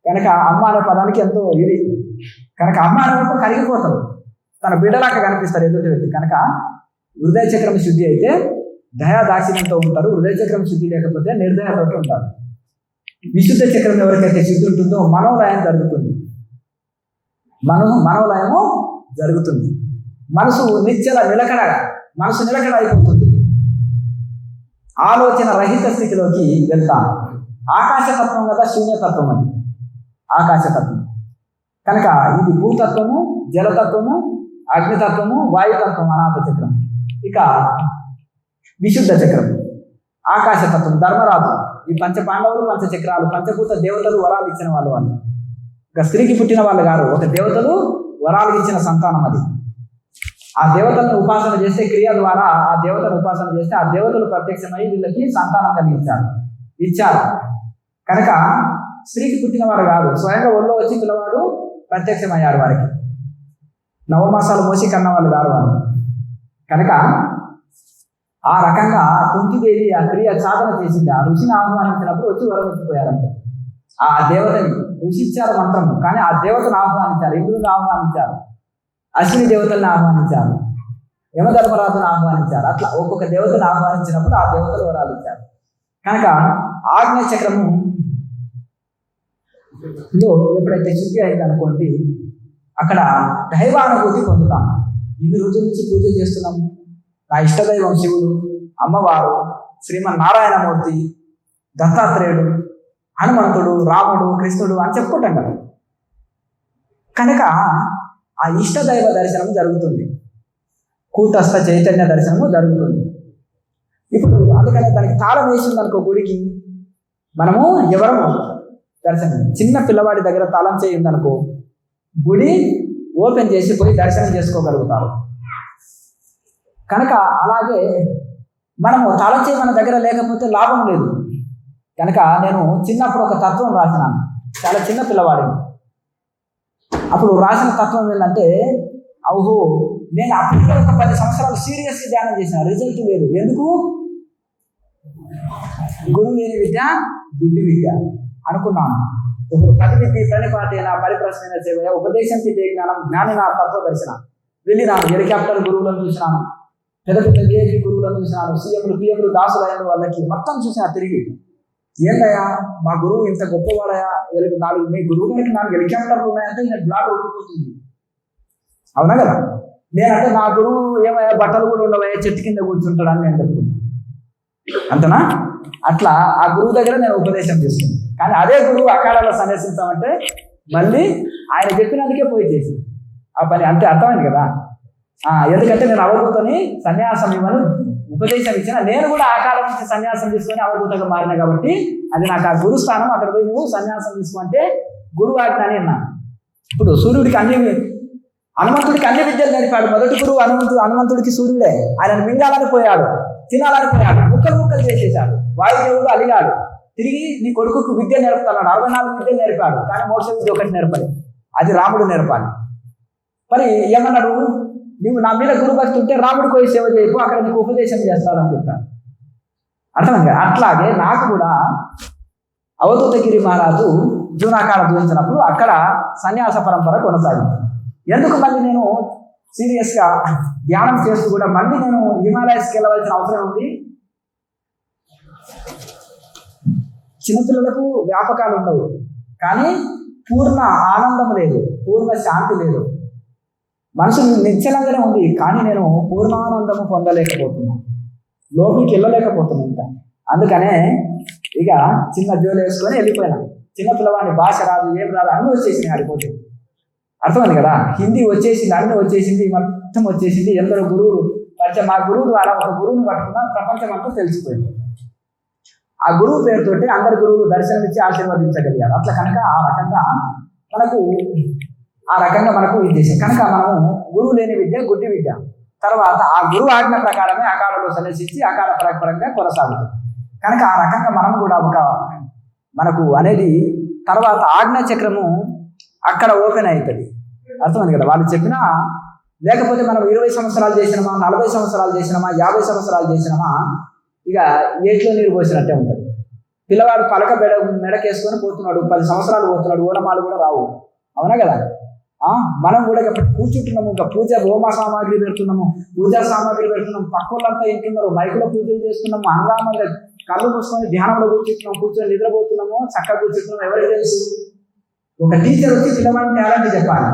కనుక అమ్మ అనే పదానికి ఎంతో ఇది కనుక అమ్మ అనే వరకు కరిగిపోతారు, తన బిడ్డలాగా కనిపిస్తారు ఎదుటి వ్యక్తి. కనుక హృదయ చక్రం శుద్ధి అయితే దయా దాక్షిణ్యంతో ఉంటారు, హృదయ చక్రం శుద్ధి లేకపోతే నిర్దయతో ఉంటారు. విశుద్ధ చక్రం ఎవరికైతే శుద్ధి ఉంటుందో మనోలయం జరుగుతుంది, మనోలయము జరుగుతుంది. మనసు నిలకడ అయిపోతుంది, ఆలోచన రహిత స్థితిలోకి వెళ్తాను. ఆకాశతత్వం కదా శూన్యతత్వం, అది ఆకాశతత్వం. కనుక ఇది భూతత్వము, జలతత్వము, అగ్నితత్వము, వాయుతత్వం, అనాథ చక్రం. ఇక విశుద్ధ చక్రం ఆకాశతత్వం, ధర్మరాజు. ఈ పంచపాండవులు, పంచచక్రాలు, పంచభూత దేవతలు వరాలు ఇచ్చిన వాళ్ళు. ఇక స్త్రీకి పుట్టిన వాళ్ళు కాదు, ఒక దేవతలు వరాలు ఇచ్చిన సంతానం అది. ఆ దేవతలను ఉపాసన చేస్తే, క్రియ ద్వారా ఆ దేవతను ఉపాసన చేస్తే ఆ దేవతలు ప్రత్యక్షమై వీళ్ళకి సంతానం ఇచ్చారు. కనుక స్త్రీకి పుట్టిన వారు కాదు, స్వయంగా ఒళ్ళో వచ్చి పిల్లవాడు ప్రత్యక్షమయ్యారు వారికి. నవమాసాలు మోసి కన్న వాళ్ళు కాదు వాళ్ళు. కనుక ఆ రకంగా కుంతిదేవి ఆ క్రియ సాధన చేసింది. ఆ ఋషిని ఆహ్వానించినప్పుడు వచ్చి వరం వచ్చిపోయారంటే ఆ దేవతని ఋషి ఇచ్చారు మంత్రం, కానీ ఆ దేవతను ఆహ్వానించారు, ఇంద్రుని ఆహ్వానించారు, అశ్విని దేవతలను ఆహ్వానించారు, యమధర్మరాజును ఆహ్వానించారు. అట్లా ఒక్కొక్క దేవతను ఆహ్వానించినప్పుడు ఆ దేవతలు వరాలు ఇచ్చారు. కనుక ఆగ్నేయ చక్రము ఎప్పుడైతే శుద్ధి అయింది అనుకోండి, అక్కడ దైవానుభూతి పొందుతాం. ఇన్ని రోజుల నుంచి పూజ చేస్తున్నాము, నా ఇష్టదైవం శివుడు, అమ్మవారు, శ్రీమన్నారాయణమూర్తి, దత్తాత్రేయుడు, హనుమంతుడు, రాముడు, కృష్ణుడు అని చెప్పుకుంటాం కదా. కనుక ఆ ఇష్టదైవ దర్శనం జరుగుతుంది, కూటస్థ చైతన్య దర్శనము జరుగుతుంది. ఇప్పుడు అందుకని దానికి తాళం వేసింది అనుకో గుడికి, మనము ఎవరము దర్శనం, చిన్న పిల్లవాడి దగ్గర తాళం చేయింది అనుకో, గుడి ఓపెన్ చేసి పోయి దర్శనం చేసుకోగలుగుతారు. కనుక అలాగే మనము తాళం చేయి మన దగ్గర లేకపోతే లాభం లేదు. కనుక నేను చిన్నప్పుడు ఒక తత్వం రాసినాను, చాలా చిన్న పిల్లవాడిని. అప్పుడు రాసిన తత్వం ఏంటంటే, అవుహో నేను అప్పటికే ఒక 10 సంవత్సరాలు సీరియస్గా ధ్యానం చేసిన, రిజల్ట్ లేదు. ఎందుకు? గురువు లేని విద్య గుడ్డి విద్య అనుకున్నాను. ఇప్పుడు ప్రతినిధి ప్రణిపాతేన పరిప్రశ్న సేవ ఉపదేశం తిదే జ్ఞానం జ్ఞాని నా తత్వ దర్శన. వెళ్ళినాను, హెలికాప్టర్ గురువులను చూసినాను, పెద్ద పెద్ద విఐపి గురువులను చూసినాను, సీఎంలు పిఎంలు దాసులు అయిన వాళ్ళకి మొత్తం చూసిన. తిరిగి ఏంటయ్యా మా గురువు ఇంత గొప్పవాడయా, మీ గురువు గారికి 4 హెలికాప్టర్లు ఉన్నాయంటే ఈయన బ్లాక్ ఉడికిపోతుంది, అవునా కదా? నేనంటే నా గురువు ఏమయ్యా బట్టలు కూడా ఉండవయ్యా, చెట్టు కింద కూర్చుంటాడని నేను చెప్పుకుంటాను, అంతనా? అట్లా ఆ గురువు దగ్గర నేను ఉపదేశం చేస్తున్నాను. కానీ అదే గురువు అకాలంలో సన్యాసించామంటే మళ్ళీ ఆయన చెప్పినందుకే పోయి చేసి ఆ పని. అంటే అర్థమైంది కదా? ఎందుకంటే నేను అవధూతని సన్యాసం ఇవ్వను ఉపదేశం ఇచ్చిన, నేను కూడా ఆ కాలం నుంచి సన్యాసం తీసుకొని అవధూతగా మారిన కాబట్టి అది నాకు ఆ గురు స్థానం. అక్కడ పోయి నువ్వు సన్యాసం తీసుకుంటే గురువు ఆజ్ఞ అని అన్నాను. ఇప్పుడు సూర్యుడికి హనుమంతుడికి అన్ని విద్యలు నేర్పాడు. మొదటి గురువు హనుమంతుడికి సూర్యుడే. ఆయనను మింగాలని పోయాడు, తినాలని పోయాడు, ముక్కలు చేసేశాడు. వాయుదేవుడు అలిగాడు, తిరిగి నీ కొడుకుకు విద్య నేర్పుతున్నాడు. 64 విద్యలు నేర్పాడు, కానీ మోక్ష విద్య ఒకటి నేర్పలేదు, అది రాముడు నేర్పాలి. మరి ఏమన్నాడు? నువ్వు నా మీద గురుభక్తి ఉంటే రాముడికి పోయి సేవ చేయకు, అక్కడ నీకు ఉపదేశం చేస్తాడని చెప్పాను. అర్థమైంది? అట్లాగే నాకు కూడా అవధూతగిరి మహారాజు జూనాకాడ చూపించినప్పుడు అక్కడ సన్యాస పరంపర కొనసాగింది. ఎందుకు మళ్ళీ నేను సీరియస్గా ధ్యానం చేస్తూ కూడా మళ్ళీ నేను హిమాలయస్కి వెళ్ళవలసిన అవసరం ఉంది. చిన్నపిల్లలకు వ్యాపకాలు ఉండవు, కానీ పూర్ణ ఆనందం లేదు, పూర్ణ శాంతి లేదు. మనసు నిశ్చలంగానే ఉంది, కానీ నేను పూర్ణానందము పొందలేకపోతున్నాను, లోపలికి వెళ్ళలేకపోతున్నాను. ఇంకా అందుకనే ఇక చిన్న జోలు వేసుకొని వెళ్ళిపోయినా. చిన్న పిల్లవాడిని భాష రాదు, ఏం రాదు, అన్నీ వచ్చేసింది ఆడిపోతుంది. అర్థమైంది కదా, హిందీ వచ్చేసింది, అన్నీ వచ్చేసింది, మొత్తం వచ్చేసింది. ఎందరో గురువులు పరిచయం. మా గురువు ద్వారా ఒక గురువుని పట్టుకున్నా ప్రపంచం అంతా తెలిసిపోయింది. ఆ గురువు పేరుతోటి అందరి గురువులు దర్శనమిచ్చి ఆశీర్వదించగలిగారు. అట్లా కనుక ఆ రకంగా మనకు ఇది చేసాం. కనుక మనము గురువు లేని విద్య గుడ్డి విద్య. తర్వాత ఆ గురువు ఆజ్ఞ ప్రకారమే అకాలంలో సన్యసించి అకాల పరంగా కొనసాగుతుంది. కనుక ఆ రకంగా మనం కూడా మనకు అనేది తర్వాత ఆజ్ఞా చక్రము అక్కడ ఓపెన్ అవుతుంది. అర్థమైంది కదా, వాళ్ళు చెప్పినా లేకపోతే మనం 20 సంవత్సరాలు చేసినామా, 40 సంవత్సరాలు చేసినామా, 50 సంవత్సరాలు చేసినామా, ఇక ఏట్లో నీరు పోసినట్టే ఉంటుంది. పిల్లవాడు పలక మెడకేసుకొని పోతున్నాడు, 10 సంవత్సరాలు పోతున్నాడు, ఓనమాలు కూడా రావు. అవునా కదా, మనం కూడా కూర్చుంటున్నాము, ఇంకా పూజ హోమ సామాగ్రి పెడుతున్నాము, పూజా సామాగ్రి పెడుతున్నాము, పక్క వాళ్ళంతా ఇంటున్నారు, మైకులో పూజలు చేస్తున్నాము, హంగామంగా కళ్ళు మూసుకొని ధ్యానంలో కూర్చొని నిద్రపోతున్నాము, చక్కగా కూర్చుంటున్నాము. ఎవరికి తెలుసు? ఒక టీచర్ వచ్చి పిల్లవాడిని టాలెంట్ చెప్పాలి.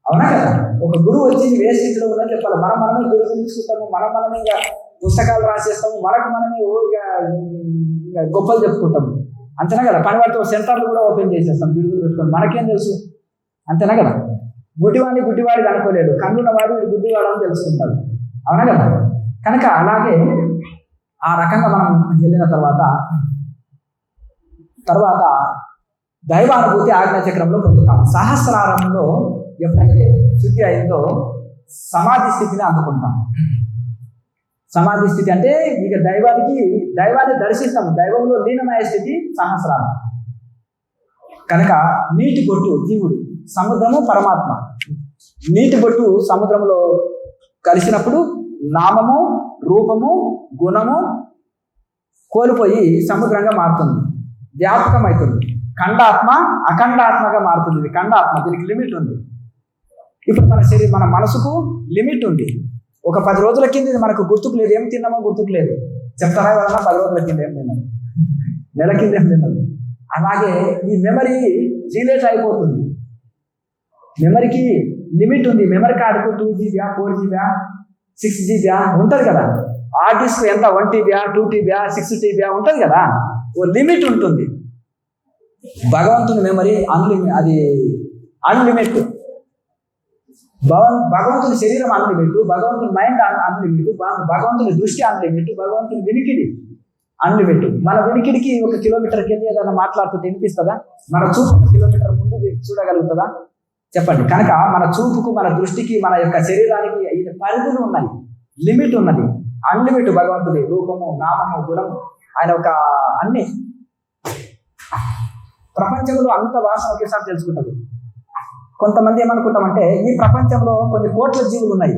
అవునా కదా, ఒక గురువు వచ్చి వేస్టిలో ఉందని చెప్పాలి. మనమే గురువు తెలుసుకుంటాము, మనమే ఇక పుస్తకాలు రాసేస్తాము, మనమే ఇక గొప్పలు చెప్పుకుంటాము. అంతేనా కదా, పని వాటితో సెంటర్లు కూడా ఓపెన్ చేసేస్తాం బిడుగులు పెట్టుకొని. మనకేం తెలుసు? అంతేనా కదా, గుడ్డివాడిని అనుకోలేడు, కన్నున్నవాడు వీడు గుడ్డివాడు అని తెలుసుకుంటాడు. అవునా కదా, కనుక అలాగే ఆ రకంగా మనం వెళ్ళిన తర్వాత దైవానుభూతి ఆజ్ఞాచక్రంలో పొందుతాం. సహస్రారంలో ఎప్పుడైతే శుద్ధి అయిందో సమాధి స్థితిని అందుకుంటాం. సమాధి స్థితి అంటే ఇక దైవాన్ని దర్శిస్తాము, దైవంలో లీనమయ్యే స్థితి సహస్రారం. కనుక నీటి బొట్టు జీవుడు, సముద్రము పరమాత్మ. నీటి బొట్టు సముద్రంలో కలిసినప్పుడు నామము, రూపము, గుణము కోల్పోయి సముద్రంగా మారుతుంది, వ్యాపకం అవుతుంది. ఖండాత్మ అఖండాత్మగా మారుతుంది. ఇది ఖండాత్మ, దీనికి లిమిట్ ఉంది. ఇప్పుడు మన మనసుకు లిమిట్ ఉంది. ఒక 10 రోజుల కింద ఇది మనకు గుర్తుకు లేదు, ఏం తిన్నామో గుర్తుకు లేదు. చెప్తారా ఎవరన్నా 10 రోజుల కింద ఏం తిన్నాము, నెల కింద ఏం తిన్నాము. అలాగే ఈ మెమరీ రీలేట్ అయిపోతుంది. మెమరీకి లిమిట్ ఉంది. మెమరీ కార్డుకు 2 GB, 4 GB, 6 GB ఉంటుంది కదా. హార్డ్ డిస్క్ ఎంత 1 TB, 2 TB, 6 TB ఉంటుంది కదా, ఓ లిమిట్ ఉంటుంది. భగవంతుని మెమరీ అన్లిమిట్. భగవంతుని శరీరం అన్లిమిట్, భగవంతుని మైండ్ అన్లిమిట్, భగవంతుని దృష్టి అన్లిమిట్, భగవంతుని వినికిడి అన్లిమిట్. మన వినికిడికి 1 కిలోమీటర్కి వెళ్ళి ఏదైనా మాట్లాడుతుంటే వినిపిస్తుందా? మన చూపు 1 కిలోమీటర్ ముందు చూడగలుగుతుందా? చెప్పండి. కనుక మన చూపుకు, మన దృష్టికి, మన యొక్క శరీరానికి పరిధులు ఉన్నాయి, లిమిట్ ఉన్నది. అన్లిమిట్ భగవంతుడి రూపము, నామము, గుణము, ఆయన ఒక అన్ని. ప్రపంచంలో అంత వాసన ఒకేసారి తెలుసుకుంటారు. కొంతమంది ఏమనుకుంటామంటే ఈ ప్రపంచంలో కొన్ని కోట్ల జీవులు ఉన్నాయి,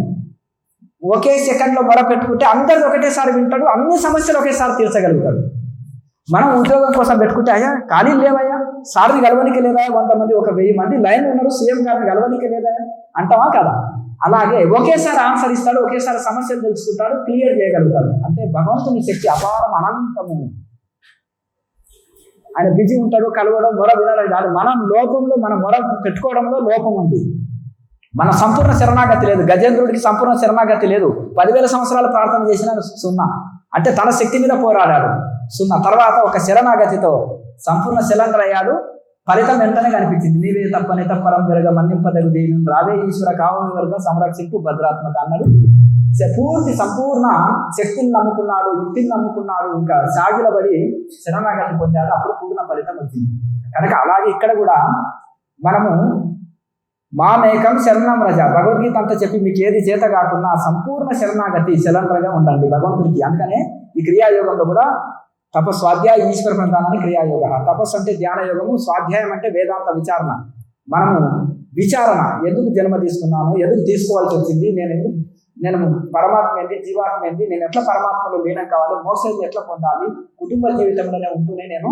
ఒకే సెకండ్లో మొర పెట్టుకుంటే అందరిది ఒకటేసారి వింటాడు, అన్ని సమస్యలు ఒకేసారి తీర్చగలుగుతాడు. మనం ఉద్యోగం కోసం పెట్టుకుంటే అయ్యా ఖాళీ లేవయ్యా, సార్ని గెలవనికి లేదా, 100 మంది 1000 మంది లైన్ ఉన్నారు, సీఎం గారిని గెలవనికి లేదా అంటావా కదా. అలాగే ఒకేసారి ఆన్సర్ ఇస్తాడు, ఒకేసారి సమస్యలు తెలుసుకుంటాడు, క్లియర్ చేయగలుగుతాడు. అంటే భగవంతుని శక్తి అపారం, అనంతము. ఆయన బిజీ ఉంటాడు, కలవడం, మొర వినడం కాదు. మనం లోపంలో, మన మొర పెట్టుకోవడంలో లోపం ఉంది. మన సంపూర్ణ శరణాగతి లేదు. గజేంద్రుడికి సంపూర్ణ శరణాగతి లేదు. 10,000 సంవత్సరాలు ప్రార్థన చేసిన 0. అంటే తన శక్తి మీద పోరాడాడు 0. తర్వాత ఒక శరణాగతితో సంపూర్ణ శరణ్ అయ్యాడు. ఫలితం వెంటనే కనిపించింది. నీవే తప్పని తప్పరం పెరగ మన్నింపదగు దీని రావే ఈశ్వర కావని వరద సంరక్షింపు భద్రాత్మక అన్నాడు. పూర్తి సంపూర్ణ శక్తిని నమ్ముకున్నాడు, యుక్తిని నమ్ముకున్నాడు, ఇంకా సాగిలబడి శరణాగతి పొందాడు. అప్పుడు పూర్ణ ఫలితం వచ్చింది. కనుక అలాగే ఇక్కడ కూడా మనము మామేకం శరణం రజ, భగవద్గీత అంతా చెప్పి మీకు ఏది చేత కాకుండా సంపూర్ణ శరణాగతి శరణ్రగా ఉండండి భగవంతుడికి. అందుకనే ఈ క్రియాయోగంలో కూడా స్వాధ్యాయ ఈశ్వర ప్రధానాన్ని క్రియాయోగ. తపస్సు అంటే ధ్యాన యోగము, స్వాధ్యాయం అంటే వేదాంత విచారణ. మనము విచారణ, ఎందుకు జన్మ తీసుకున్నాను, ఎందుకు తీసుకోవాల్సి వచ్చింది, నేను పరమాత్మ ఏంటి, జీవాత్మ ఏంటి, నేను ఎట్లా పరమాత్మలో లీనం కావాలి, మోక్షాన్ని ఎట్లా పొందాలి, కుటుంబ జీవితంలోనే ఉంటూనే నేను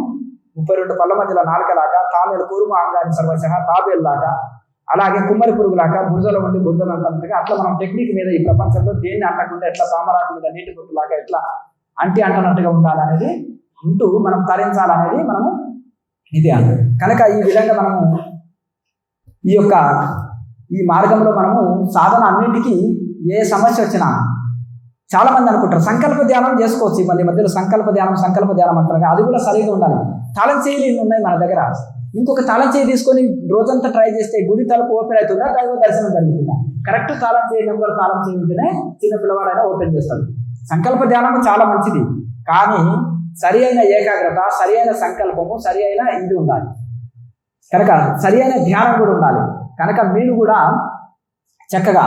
32 పళ్ళ మధ్యలో నాలుకలాగా, తామేలు కూరుమ అంగాన్ని సర్వశ తాబేల్లాగా అలాగే కుమ్మరి పురుగులాగా బురదలో ఉండి బురదలు అంతగా అట్లా మనం టెక్నిక్ మీద ఈ ప్రపంచంలో దేన్ని అంటకుండా ఎట్లా తామరాకు మీద నీటి బొట్టులాగా ఎట్లా అంటున్నట్టుగా ఉండాలనేది ఉంటూ మనం తరించాలనేది మనము ఇది అన్నది. కనుక ఈ విధంగా మనము ఈ మార్గంలో మనము సాధన అన్నింటికీ ఏ సమస్య వచ్చినా చాలా మంది అనుకుంటారు సంకల్ప ధ్యానం చేసుకోవచ్చు. ఈ మధ్యలో సంకల్ప ధ్యానం అంటారు. అది కూడా సరిగా ఉండాలి. తాళం చేయలు ఉన్నాయి మన దగ్గర. ఇంకొక తాళం చేయి తీసుకొని రోజంతా ట్రై చేస్తే గుడి తలుపు ఓపెన్ అవుతుందా, దైవ దర్శనం జరుగుతుందా? కరెక్ట్ తాళం చేయి నెంబర్ తాళం చేయి ఉంటేనే చిన్న పిల్లవాడైనా ఓపెన్ చేస్తాడు. సంకల్ప ధ్యానం చాలా మంచిది, కానీ సరి అయిన ఏకాగ్రత, సరి అయిన సంకల్పము, సరి అయిన ఇది ఉండాలి. కనుక సరి అయిన ధ్యానం కూడా ఉండాలి. కనుక మీరు కూడా చక్కగా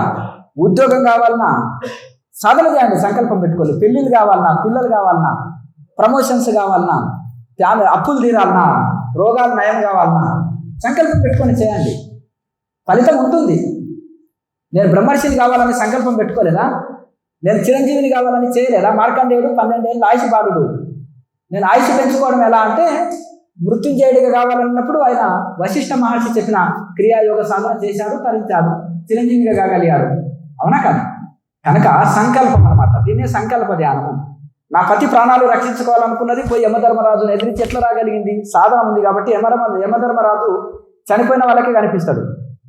ఉద్యోగం కావాలన్నా సాధన చేయండి, సంకల్పం పెట్టుకోవాలి. పెళ్ళిళ్ళు కావాలన్నా, పిల్లలు కావాలన్నా, ప్రమోషన్స్ కావాలన్నా, అప్పులు తీరాలన్నా, రోగాలు నయం కావాలన్నా సంకల్పం పెట్టుకొని చేయండి, ఫలితం ఉంటుంది. నేను బ్రహ్మర్షిని కావాలని సంకల్పం పెట్టుకోలేదా? నేను చిరంజీవిని కావాలని చేయలేదా? మార్కండేయుడు 12 ఏళ్ళు ఆయుష్ బాలుడు. నేను ఆయుష్ పెంచుకోవడం ఎలా అంటే మృత్యుంజయుడిగా కావాలన్నప్పుడు ఆయన వశిష్ఠ మహర్షి చెప్పిన క్రియాయోగ సాధన చేశాడు, తరించాడు, చిరంజీవిగా కాగలిగాడు. అవునా కదా? కనుక సంకల్పం అన్నమాట. దీన్నే సంకల్ప ధ్యానం. నా పతి ప్రాణాలు రక్షించుకోవాలనుకున్నది పోయి యమధర్మరాజును ఎదిరించి ఎట్లా రాగలిగింది? సాధన ఉంది కాబట్టి. యమధర్మరాజు చనిపోయిన వాళ్ళకి కనిపిస్తాడు,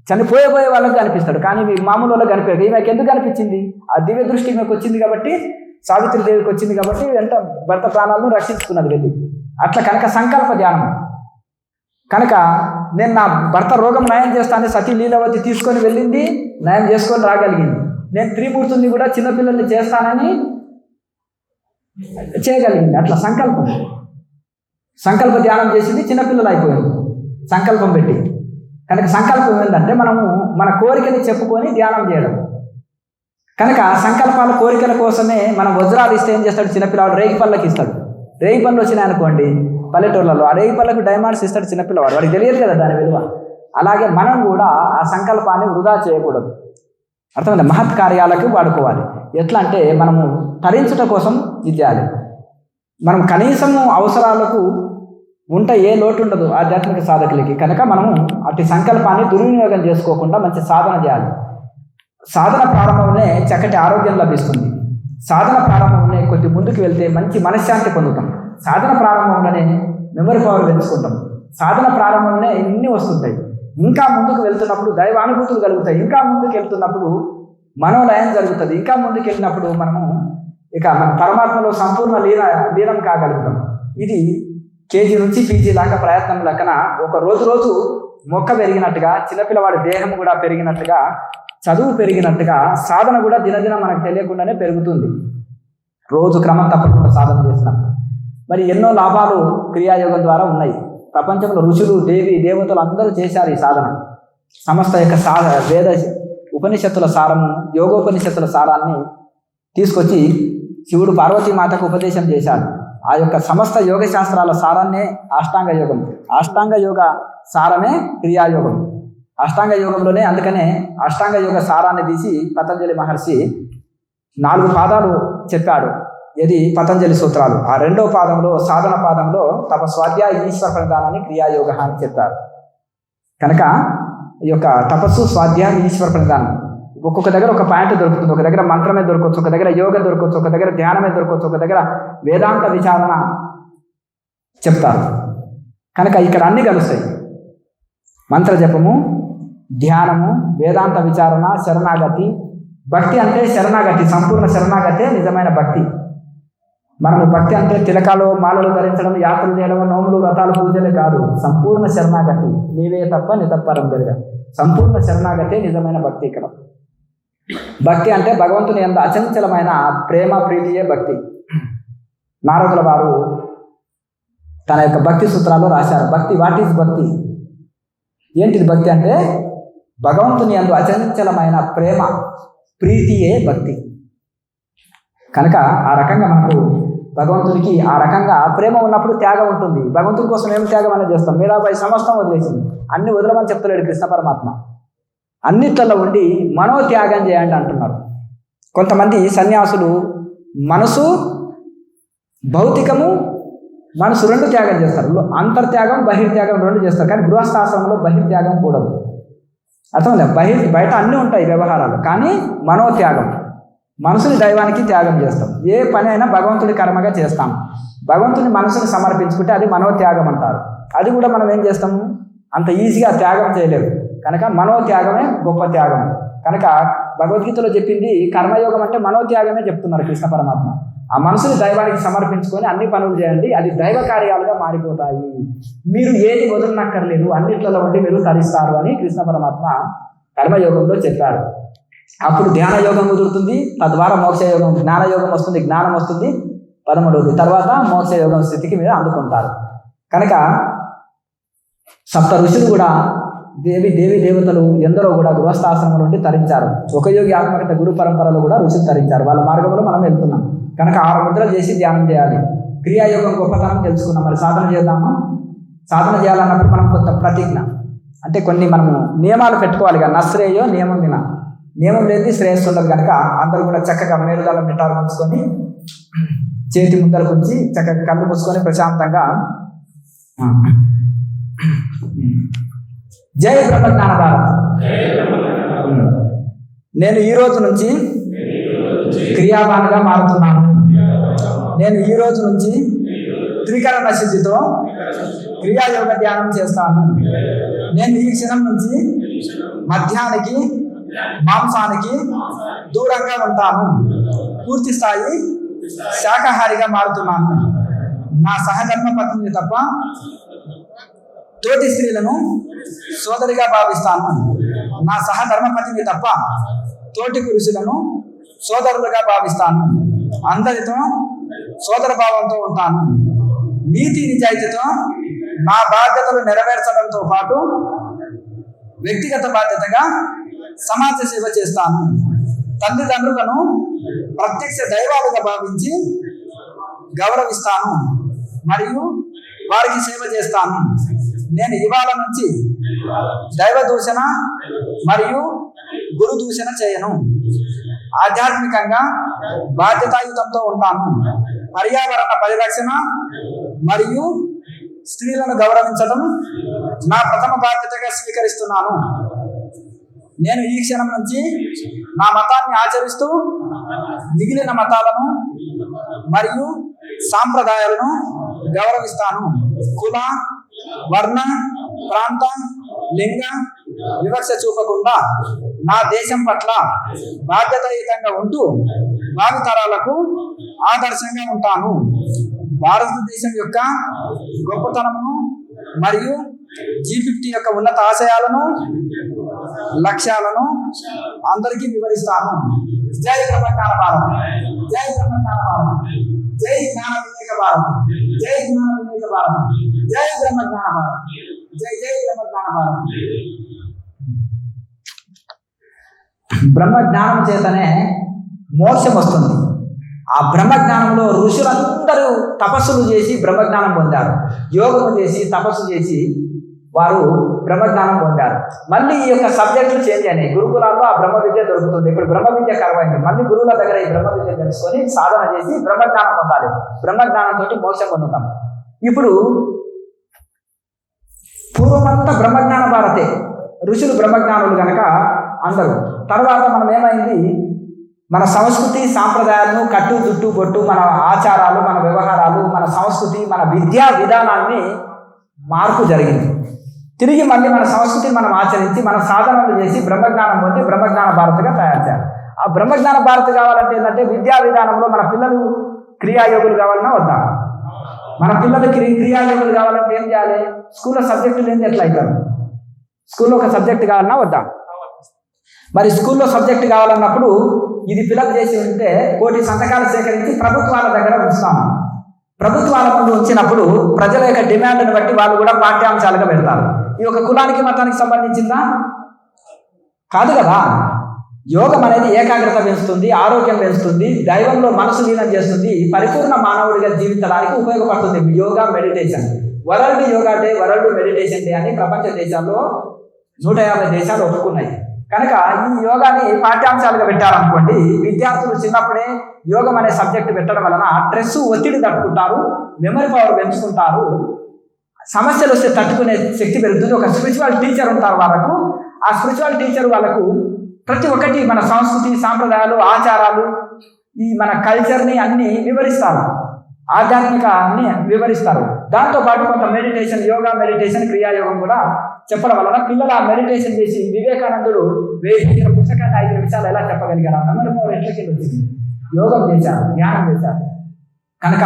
చనిపోయే వాళ్ళకి కనిపిస్తాడు, కానీ మీకు మామూలు వాళ్ళకి కనిపించదు. ఈమెకి ఎందుకు కనిపించింది? ఆ దివ్య దృష్టి మీకు వచ్చింది కాబట్టి, సావిత్రి దేవికి వచ్చింది కాబట్టి వెంట భర్త ప్రాణాలను రక్షించుకున్నది వెళ్ళి. అట్లా కనుక సంకల్ప ధ్యానం. కనుక నేను నా భర్త రోగం నయం చేస్తానని సతీ లీలావతి తీసుకొని వెళ్ళింది, నయం చేసుకొని రాగలిగింది. నేను త్రిమూర్తుల్ని కూడా చిన్నపిల్లల్ని చేస్తానని చేయగలిగింది. అట్లా సంకల్ప ధ్యానం చేసింది, చిన్నపిల్లలు అయిపోయింది సంకల్పం పెట్టి. కనుక సంకల్పం ఏంటంటే మనము మన కోరికని చెప్పుకొని ధ్యానం చేయడం. కనుక సంకల్పాల కోరికల కోసమే మనం వజ్రాలు ఇస్తే ఏం చేస్తాడు? చిన్నపిల్లవాడు రేగి పళ్ళకి ఇస్తాడు. రేగి పళ్ళు వచ్చినాయి అనుకోండి పల్లెటూర్లలో, ఆ రేగి పళ్ళకు డైమండ్స్ ఇస్తాడు చిన్నపిల్లవాడు, వాడికి తెలియదు కదా దాని విలువ. అలాగే మనం కూడా ఆ సంకల్పాన్ని వృధా చేయకూడదు. అర్థమైంది? మహత్ కార్యాలకు వాడుకోవాలి. ఎట్లా అంటే మనము తరించుట కోసం ఇది చేయాలి. మనం కనీసము అవసరాలకు ఉంటే ఏ లోటు ఉండదు ఆధ్యాత్మిక సాధకులకి. కనుక మనము అటు సంకల్పాన్ని దుర్వినియోగం చేసుకోకుండా మంచి సాధన చేయాలి. సాధన ప్రారంభంలోనే చక్కటి ఆరోగ్యం లభిస్తుంది. సాధన ప్రారంభంలోనే కొద్ది ముందుకు వెళ్తే మంచి మనశ్శాంతి పొందుతాం. సాధన ప్రారంభంలోనే మెమరీ పవర్ పెంచుకుంటాం. సాధన ప్రారంభంలోనే ఇన్ని వస్తుంటాయి. ఇంకా ముందుకు వెళ్తున్నప్పుడు దైవానుభూతులు కలుగుతాయి. ఇంకా ముందుకు వెళ్తున్నప్పుడు మనోలయం జరుగుతుంది. ఇంకా ముందుకు వెళ్ళినప్పుడు మనము మన పరమాత్మలో సంపూర్ణ లీనం కాగలుగుతాం. ఇది కేజీ నుంచి పీజీ దాకా ప్రయత్నం లెక్కన ఒక రోజు మొక్క పెరిగినట్టుగా, చిన్నపిల్లవాడి దేహం కూడా పెరిగినట్టుగా, చదువు పెరిగినట్టుగా సాధన కూడా దినదినం మనకు తెలియకుండానే పెరుగుతుంది. రోజు క్రమం తప్పకుండా సాధన చేసినప్పుడు మరి ఎన్నో లాభాలు క్రియాయోగం ద్వారా ఉన్నాయి. ప్రపంచంలో ఋషులు, దేవతలు అందరూ చేశారు ఈ సాధన. సమస్త యొక్క వేద ఉపనిషత్తుల సారము, యోగోపనిషత్తుల సారాన్ని తీసుకొచ్చి శివుడు పార్వతీమాతకు ఉపదేశం చేశాడు. ఆ యొక్క సమస్త యోగ శాస్త్రాల సారాన్నే అష్టాంగ యోగం. అష్టాంగ యోగ సారమే క్రియాయోగం. అష్టాంగ యోగంలోనే అందుకనే అష్టాంగ యోగ సారాన్ని తీసి పతంజలి మహర్షి 4 పాదాలు చెప్పాడు. ఇది పతంజలి సూత్రాలు. ఆ 2వ పాదంలో, సాధన పాదంలో తపస్వాధ్యాయ ఈశ్వర ప్రణిధానాన్ని క్రియాయోగ అని చెప్పారు. కనుక ఈ యొక్క తపస్సు, స్వాధ్యాయం, ఈశ్వర ప్రణిధానం ఒక్కొక్క దగ్గర ఒక పాయింట్ దొరుకుతుంది. ఒక దగ్గర మంత్రమే దొరకవచ్చు, ఒక దగ్గర యోగ దొరకవచ్చు, ఒక దగ్గర ధ్యానమే దొరకవచ్చు, ఒక దగ్గర వేదాంత విచారణ చెప్తారు. కనుక ఇక్కడ అన్నీ కలుస్తాయి. మంత్ర జపము, ధ్యానము, వేదాంత విచారణ, శరణాగతి. భక్తి అంటే శరణాగతి, సంపూర్ణ శరణాగతే నిజమైన భక్తి. మనము భక్తి అంటే తిలకాలు, మాలలు ధరించడం, యాత్రలు చేయడం, నోములు, వ్రతాలు, పూజలే కాదు. సంపూర్ణ శరణాగతి. నీవే తప్ప నితప్పరం పెరుగా. సంపూర్ణ శరణాగతే నిజమైన భక్తి. ఇక్కడ భక్తి అంటే భగవంతుని యందు అచంచలమైన ప్రేమ, ప్రీతియే భక్తి. నారదుల వారు తన యొక్క భక్తి సూత్రాలు రాశారు. భక్తి, వాట్ ఈజ్ భక్తి? ఏంటిది భక్తి అంటే భగవంతుని యందు అచంచలమైన ప్రేమ, ప్రీతియే భక్తి. కనుక ఆ రకంగా మనకు భగవంతునికి ఆ రకంగా ప్రేమ ఉన్నప్పుడు త్యాగం ఉంటుంది. భగవంతుని కోసం ఏం త్యాగం అనేది చేస్తాం? మీరాబాయి సమస్తం వదిలేసింది. అన్ని వదలమని చెప్తలేడు కృష్ణ పరమాత్మ. అన్నిట్లలో ఉండి మనోత్యాగం చేయండి అంటున్నారు. కొంతమంది సన్యాసులు మనసు, భౌతికము, మనసు 2 త్యాగం చేస్తారు. అంతర్త్యాగం, బహిర్త్యాగం 2 చేస్తారు. కానీ గృహస్థాశ్రమంలో బహిర్త్యాగం కూడదు. అర్థం బయట అన్నీ ఉంటాయి వ్యవహారాలు, కానీ మనోత్యాగం, మనసుని దైవానికి త్యాగం చేస్తాం. ఏ పని అయినా భగవంతుడి కర్మగా చేస్తాం. భగవంతుని మనసుని సమర్పించుకుంటే అది మనోత్యాగం అంటారు. అది కూడా మనం ఏం చేస్తాము, అంత ఈజీగా త్యాగం చేయలేము. కనుక మనోత్యాగమే గొప్ప త్యాగం. కనుక భగవద్గీతలో చెప్పింది కర్మయోగం అంటే మనోత్యాగమే చెప్తున్నారు కృష్ణ పరమాత్మ. ఆ మనసుని దైవానికి సమర్పించుకొని అన్ని పనులు చేయండి, అది దైవ కార్యాలుగా మారిపోతాయి. మీరు ఏది వదలనక్కర్లేదు, అన్నిట్లలో ఉండి మీరు తరిస్తారు అని కృష్ణ పరమాత్మ కర్మయోగంలో చెప్పారు. అప్పుడు ధ్యాన యోగం కుదురుతుంది, తద్వారా మోక్షయోగం, జ్ఞానయోగం వస్తుంది, జ్ఞానం వస్తుంది 13వ, తర్వాత మోక్షయోగం స్థితికి మీరు అందుకుంటారు. కనుక సప్త ఋషులు కూడా దేవి దేవతలు ఎందరో కూడా గృహస్థాశ్రమం నుండి తరించారు. ఒక యోగి ఆత్మకథ గురు పరంపరలో కూడా ఋషులు తరించారు. వాళ్ళ మార్గంలో మనం వెళ్తున్నాం. కనుక 6 ముద్రలు చేసి ధ్యానం చేయాలి. క్రియాయోగం గొప్పతనం తెలుసుకున్నాం. మరి సాధన చేద్దామా? సాధన చేయాలన్నప్పుడు మనం కొంత ప్రతిజ్ఞ అంటే కొన్ని మనము నియమాలు పెట్టుకోవాలి. నశ్రేయో నియమం విన, నియమం లేదు శ్రేయస్సు ఉండదు. కనుక అందరూ కూడా చక్కగా మేలుదాల మిఠాలు ఉంచుకొని చేతి ముందర ఉంచి చక్కగా కళ్ళు మూసుకొని ప్రశాంతంగా జై బ్రహ్మజ్ఞాన భారత్. నేను ఈ రోజు నుంచి క్రియావాన్గా మారుతున్నాను. నేను ఈ రోజు నుంచి త్రికరణ శుద్ధితో క్రియాయోగ ధ్యానం చేస్తాను. నేను ఈ క్షణం నుంచి మద్యానికి మాంసానికి దూరంగా ఉంటాను. పూర్తి స్థాయి శాకాహారిగా మారుతున్నాను. నా సహధర్మ పత్నిని తప్ప తోటి స్త్రీలను సోదరిగా భావిస్తాను. నా సహధర్మపతిని తప్ప తోటి పురుషులను సోదరులుగా భావిస్తాను. అందరితో సోదర భావంతో ఉంటాను. నీతి నిజాయితీతో నా బాధ్యతలు నెరవేర్చడంతో పాటు వ్యక్తిగత బాధ్యతగా సమాజ సేవ చేస్తాను. తల్లిదండ్రులను ప్రత్యక్ష దైవాలుగా భావించి గౌరవిస్తాను మరియు వారికి సేవ చేస్తాను. నేను ఇవాళ నుంచి దైవ దూషణ మరియు గురు దూషణ చేయను. ఆధ్యాత్మికంగా బాధ్యతాయుతంతో ఉంటాను. పర్యావరణ పరిరక్షణ మరియు స్త్రీలను గౌరవించడం నా ప్రథమ బాధ్యతగా స్వీకరిస్తున్నాను. నేను ఈ క్షణం నుంచి నా మతాన్ని ఆచరిస్తూ మిగిలిన మతాలను మరియు సాంప్రదాయాలను గౌరవిస్తాను. కుల, వర్ణ, ప్రాంత, లింగ వివక్ష చూపకుండా నా దేశం పట్ల బాధ్యతాయుతంగా ఉంటూ భావితరాలకు ఆదర్శంగా ఉంటాను. భారతదేశం యొక్క గొప్పతనమును మరియు G50 యొక్క ఉన్నత ఆశయాలను లక్ష్యాలను అందరికీ వివరిస్తాను. జై బ్రహ్మజ్ఞాన భారత్, జై బ్రహ్మజ్ఞాన భారత్, జై జ్ఞాన వివేక భారత్, జై జ్ఞాన వివేక భారత్, జై బ్రహ్మజ్ఞాన భారత్, జై జై బ్రహ్మజ్ఞాన భారత్. బ్రహ్మజ్ఞానం చేతనే మోక్షం వస్తుంది. ఆ బ్రహ్మజ్ఞానంలో ఋషులందరూ తపస్సులు చేసి బ్రహ్మజ్ఞానం పొందారు. యోగము చేసి తపస్సు చేసి వారు బ్రహ్మజ్ఞానం పొందారు. మళ్ళీ ఈ యొక్క సబ్జెక్టులు చేంజ్ అయినాయి. గురుకులాల్లో ఆ బ్రహ్మ విద్య దొరుకుతుంది. ఇప్పుడు బ్రహ్మ విద్య కరువైంది. మళ్ళీ గురువుల దగ్గర ఈ బ్రహ్మ విద్య తెలుసుకొని సాధన చేసి బ్రహ్మజ్ఞానం పొందాలి. బ్రహ్మజ్ఞానంతో మోక్షం పొందుతాం. ఇప్పుడు పూర్వమంతా బ్రహ్మజ్ఞాన భారతే, ఋషులు బ్రహ్మజ్ఞానులు కనుక అందరూ. తర్వాత మనం ఏమైంది, మన సంస్కృతి సాంప్రదాయాలను కట్టు చుట్టు బొట్టు, మన ఆచారాలు, మన వ్యవహారాలు, మన సంస్కృతి, మన విద్యా విధానాన్ని మార్పు జరిగింది. తిరిగి మళ్ళీ మన సంస్కృతిని మనం ఆచరించి మన సాధనలు చేసి బ్రహ్మజ్ఞానం పొంది బ్రహ్మజ్ఞాన భారతిగా తయారు చేయాలి. ఆ బ్రహ్మజ్ఞాన భారతి కావాలంటే ఏంటంటే విద్యా విధానంలో మన పిల్లలు క్రియాయోగులు కావాలన్నా వద్దా? మన పిల్లలు క్రియాయోగులు కావాలంటే ఏం చేయాలి? స్కూల్లో సబ్జెక్టులు ఏంది ఎట్లా అవుతారు? స్కూల్లో ఒక సబ్జెక్ట్ కావాలన్నా వద్దా? మరి స్కూల్లో సబ్జెక్ట్ కావాలన్నప్పుడు ఇది ఫిలప్ చేసి ఉంటే 1,000 సంతకాలు సేకరించి ప్రభుత్వాల దగ్గర ఉంచుతాము. ప్రభుత్వాల ముందు ఉంచినప్పుడు ప్రజల యొక్క డిమాండ్ని బట్టి వాళ్ళు కూడా పాఠ్యాంశాలుగా పెడతారు. ఈ ఒక కులానికి మతానికి సంబంధించిందా? కాదు కదా. యోగం అనేది ఏకాగ్రత పెంచుతుంది, ఆరోగ్యం పెంచుతుంది, దైవంలో మనసు లీనం చేస్తుంది, పరిపూర్ణ మానవుడిగా జీవించడానికి ఉపయోగపడుతుంది. Yoga meditation, world yoga day, world meditation day అని ప్రపంచ దేశాల్లో 150 దేశాలు ఒప్పుకున్నాయి. కనుక ఈ యోగాని పాఠ్యాంశాలుగా పెట్టారనుకోండి, విద్యార్థులు చిన్నప్పుడే యోగం అనే సబ్జెక్టు పెట్టడం వలన స్ట్రెస్, ఒత్తిడి తట్టుకుంటారు, మెమరీ పవర్ పెంచుకుంటారు, సమస్యలు వస్తే తట్టుకునే శక్తి పెరుగుతుంది. ఒక స్పిరిచువల్ టీచర్ ఉంటారు వాళ్ళకు. ఆ స్పిరిచువల్ టీచర్ వాళ్ళకు ప్రతి ఒక్కటి మన సంస్కృతి సాంప్రదాయాలు ఆచారాలు ఈ మన కల్చర్ని అన్ని వివరిస్తారు, ఆధ్యాత్మికాన్ని వివరిస్తారు. దాంతోపాటు కొంత మెడిటేషన్, యోగా మెడిటేషన్, క్రియాయోగం కూడా చెప్పడం వలన పిల్లలు ఆ మెడిటేషన్ చేసి వివేకానందుడు 1000 పుస్తకాన్ని 5 నిమిషాలు ఎలా చెప్పగలిగారు? మెమరీ పవర్ ఎట్లకి వచ్చింది? యోగం చేశారు, ధ్యానం చేశారు. కనుక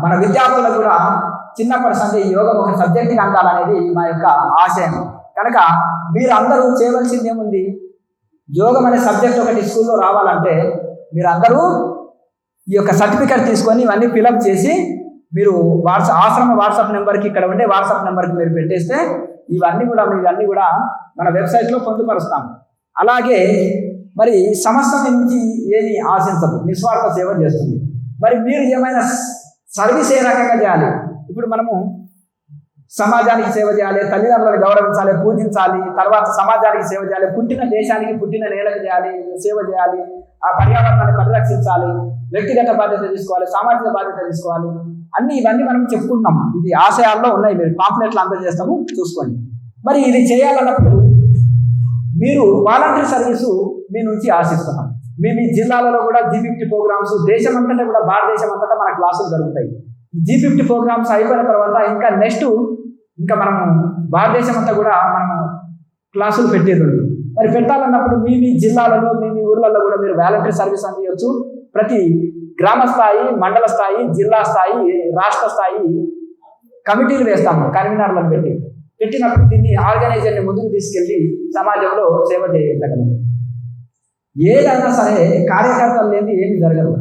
మన విద్యార్థులకు కూడా చిన్నప్పటి సంది యోగం ఒక సబ్జెక్ట్గా అందాలనేది మా యొక్క ఆశయం. కనుక మీరు అందరూ చేయవలసింది ఏముంది? యోగం అనే సబ్జెక్ట్ ఒకటి స్కూల్లో రావాలంటే మీరు అందరూ ఈ యొక్క సర్టిఫికేట్ తీసుకొని ఇవన్నీ ఫిలప్ చేసి మీరు ఆశ్రమ వాట్సాప్ నెంబర్కి, ఇక్కడ ఉండే వాట్సాప్ నెంబర్కి మీరు పెట్టేస్తే ఇవన్నీ కూడా మన వెబ్సైట్లో పొందుపరుస్తాం. అలాగే మరి సంస్థ నుంచి ఏమి ఆశించదు, నిస్వార్థ సేవ చేస్తుంది. మరి మీరు ఏమైనా సర్వీస్ ఏ రకంగా చేయాలి? ఇప్పుడు మనము సమాజానికి సేవ చేయాలి, తల్లిదండ్రులను గౌరవించాలి, పూజించాలి, తర్వాత సమాజానికి సేవ చేయాలి, పుట్టిన దేశానికి పుట్టిన నేలకు చేయాలి, సేవ చేయాలి, ఆ పర్యావరణాన్ని పరిరక్షించాలి, వ్యక్తిగత బాధ్యత తీసుకోవాలి, సామాజిక బాధ్యత తీసుకోవాలి. ఇవన్నీ మనం చెప్పుకుంటున్నాం. ఇది ఆశయాల్లో ఉన్నాయి. మీరు పాంప్లెట్లు అందజేస్తాము, చూసుకోండి. మరి ఇది చేయాలన్నప్పుడు మీరు వాలంటరీ సర్వీసు మీ నుంచి ఆశిస్తున్నాం. మీ జిల్లాలలో కూడా G50 ప్రోగ్రామ్స్, దేశమంతటా కూడా భారతదేశం అంతటా మన క్లాసులు జరుగుతాయి. G50 ప్రోగ్రామ్స్ అయిపోయిన తర్వాత ఇంకా నెక్స్ట్ మనము భారతదేశం అంతా కూడా మనము క్లాసులు పెట్టేది. మరి పెట్టాలన్నప్పుడు మీ జిల్లాలలో, మీ ఊర్లలో కూడా మీరు వాలంటరీ సర్వీస్ అందించవచ్చు. ప్రతి గ్రామ స్థాయి, మండల స్థాయి, జిల్లా స్థాయి, రాష్ట్ర స్థాయి కమిటీలు వేస్తాము, కన్వీనర్లను పెట్టినప్పుడు దీన్ని ఆర్గనైజర్ని ముందుకు తీసుకెళ్ళి సమాజంలో సేవ చేయగలము. ఏదైనా సరే కార్యకర్తలు లేని ఏమి జరగదు.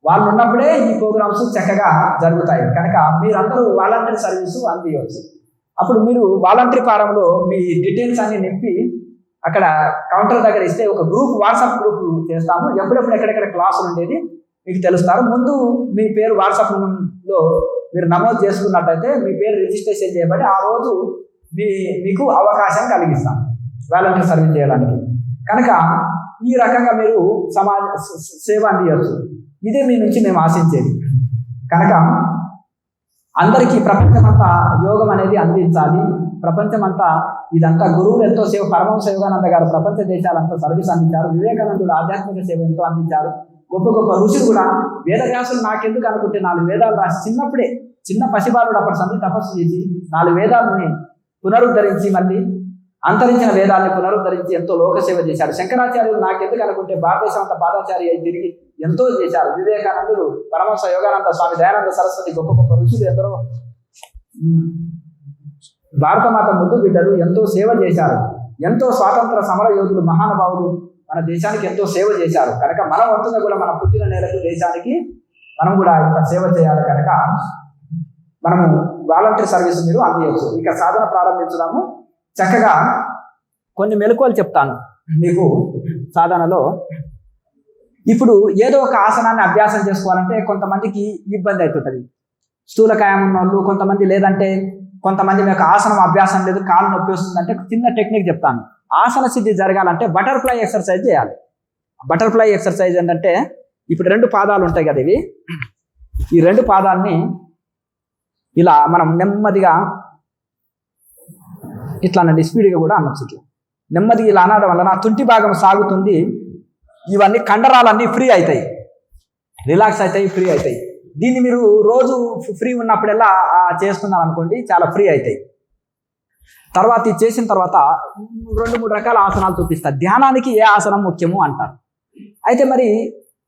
వాళ్ళు ఉన్నప్పుడే ఈ ప్రోగ్రామ్స్ చక్కగా జరుగుతాయి. కనుక మీరందరూ వాలంటరీ సర్వీసు అందించవచ్చు. అప్పుడు మీరు వాలంటరీ ఫారంలో మీ డీటెయిల్స్ అన్ని నింపి అక్కడ కౌంటర్ దగ్గర ఇస్తే ఒక గ్రూప్, వాట్సాప్ గ్రూప్ చేస్తాము. ఎప్పుడెప్పుడు ఎక్కడెక్కడ క్లాసులు ఉండేది మీకు తెలుస్తారు. ముందు మీ పేరు వాట్సాప్లో మీరు నమోదు చేసుకున్నట్టయితే మీ పేరు రిజిస్ట్రేషన్ చేయబడి ఆ రోజు మీకు అవకాశం కలిగిస్తాం వాలంటరీ సర్వీస్ చేయడానికి. కనుక ఈ రకంగా మీరు సమాజ సేవ అందించవచ్చు. ఇదే మీ నుంచి మేము ఆశించేది. కనుక అందరికీ ప్రపంచమంతా యోగం అనేది అందించాలి. ప్రపంచమంతా ఇదంతా గురువులు ఎంతో సేవ, పరమహంస యోగానంద గారు ప్రపంచ దేశాలంతా సర్వీస్ అందించారు. వివేకానందుడు ఆధ్యాత్మిక సేవ ఎంతో అందించారు. గొప్ప గొప్ప ఋషులు కూడా, వేదవ్యాసులు నాకెందుకు అనుకుంటే 4 వేదాలు రాసి చిన్నప్పుడే, చిన్న పసిబాలుడు అప్పటి సంధి తపస్సు చేసి 4 వేదాలని పునరుద్ధరించి, మళ్ళీ అంతరించిన వేదాన్ని పునరుద్ధరించి ఎంతో లోకసేవ చేశారు. శంకరాచార్యులు నాకెందుకు అనుకుంటే భారతదేశం అంతా పాదాచారి అయి తిరిగి ఎంతో చేశారు. వివేకానందుడు, పరమహంస యోగానంద స్వామి, దయానంద సరస్వతి, గొప్ప గొప్ప ఋషులు ఎందరో భారతమాత ముద్దు బిడ్డలు ఎంతో సేవ చేశారు. ఎంతో స్వాతంత్ర సమర యోధులు, మహానుభావులు మన దేశానికి ఎంతో సేవ చేశారు. కనుక మన వంతుగా కూడా మన పుట్టిన నేలకు, దేశానికి మనం కూడా ఇంత సేవ చేయాలి. కనుక మనము వాలంటరీ సర్వీస్ మీరు అందించవచ్చు. ఇక సాధన ప్రారంభించుదాము. చక్కగా కొన్ని మెలకువలు చెప్తాను మీకు సాధనలో. ఇప్పుడు ఏదో ఒక ఆసనాన్ని అభ్యాసం చేసుకోవాలంటే కొంతమందికి ఇబ్బంది అవుతుంటుంది. స్థూలకాయం ఉన్న వాళ్ళు, కొంతమంది, లేదంటే కొంతమంది మీకు ఆసనం అభ్యాసం లేదు, కాలు నొప్పి వస్తుందంటే చిన్న టెక్నిక్ చెప్తాను. ఆసన సిద్ధి జరగాలంటే బటర్ఫ్లై ఎక్సర్సైజ్ చేయాలి. బటర్ఫ్లై ఎక్సర్సైజ్ ఏంటంటే, ఇప్పుడు 2 పాదాలు ఉంటాయి కదా, ఈ 2 పాదాలని ఇలా మనం నెమ్మదిగా ఇట్లా అనండి, స్పీడ్గా కూడా అనొచ్చు. ఇట్లా నెమ్మదిగా ఇలా అనడం వల్ల నా తుంటి భాగం సాగుతుంది. ఇవన్నీ కండరాలన్నీ ఫ్రీ అవుతాయి, రిలాక్స్ అవుతాయి, ఫ్రీ అవుతాయి. దీన్ని మీరు రోజు ఫ్రీ ఉన్నప్పుడల్లా చేస్తున్నారు అనుకోండి, చాలా ఫ్రీ అవుతాయి. తర్వాత ఇది చేసిన తర్వాత 2-3 రకాల ఆసనాలు చూపిస్తారు. ధ్యానానికి ఏ ఆసనం ముఖ్యము అంటారు. అయితే మరి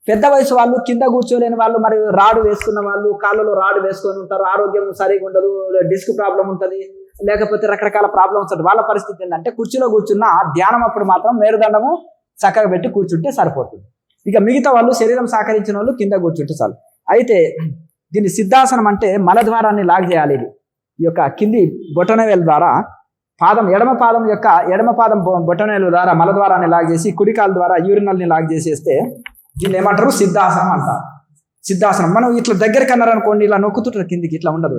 పెద్ద వయసు వాళ్ళు, కింద కూర్చోలేని వాళ్ళు, మరి రాడు వేసుకున్న వాళ్ళు, కాళ్ళలో రాడు వేసుకొని ఉంటారు, ఆరోగ్యం సరిగా ఉండదు, డిస్క్ ప్రాబ్లం ఉంటుంది, లేకపోతే రకరకాల ప్రాబ్లమ్స్ ఉంటుంది. వాళ్ళ పరిస్థితి ఏంటంటే కుర్చీలో కూర్చున్న ధ్యానం అప్పుడు మాత్రం మేరుదండము చక్కగా పెట్టి కూర్చుంటే సరిపోతుంది. ఇక మిగతా వాళ్ళు, శరీరం సహకరించిన వాళ్ళు కింద కూర్చుంటే చాలు. అయితే దీన్ని సిద్ధాసనం అంటే మలద్వారాన్ని లాగ్ చేయాలి. ఈ యొక్క కింది బొటనవేలు ద్వారా ఎడమ పాదం బొటనవేలు ద్వారా మలద్వారాన్ని లాగ్ చేసి, కుడికాల ద్వారా యూరినల్ని లాగ్ చేసేస్తే దీన్ని ఏమంటారు? సిద్ధాసనం అంటారు. సిద్ధాసనం మనం ఇట్లా దగ్గరికి అన్నారనుకోండి, ఇలా నొక్కుతుంటారు కిందికి, ఇట్లా ఉండదు.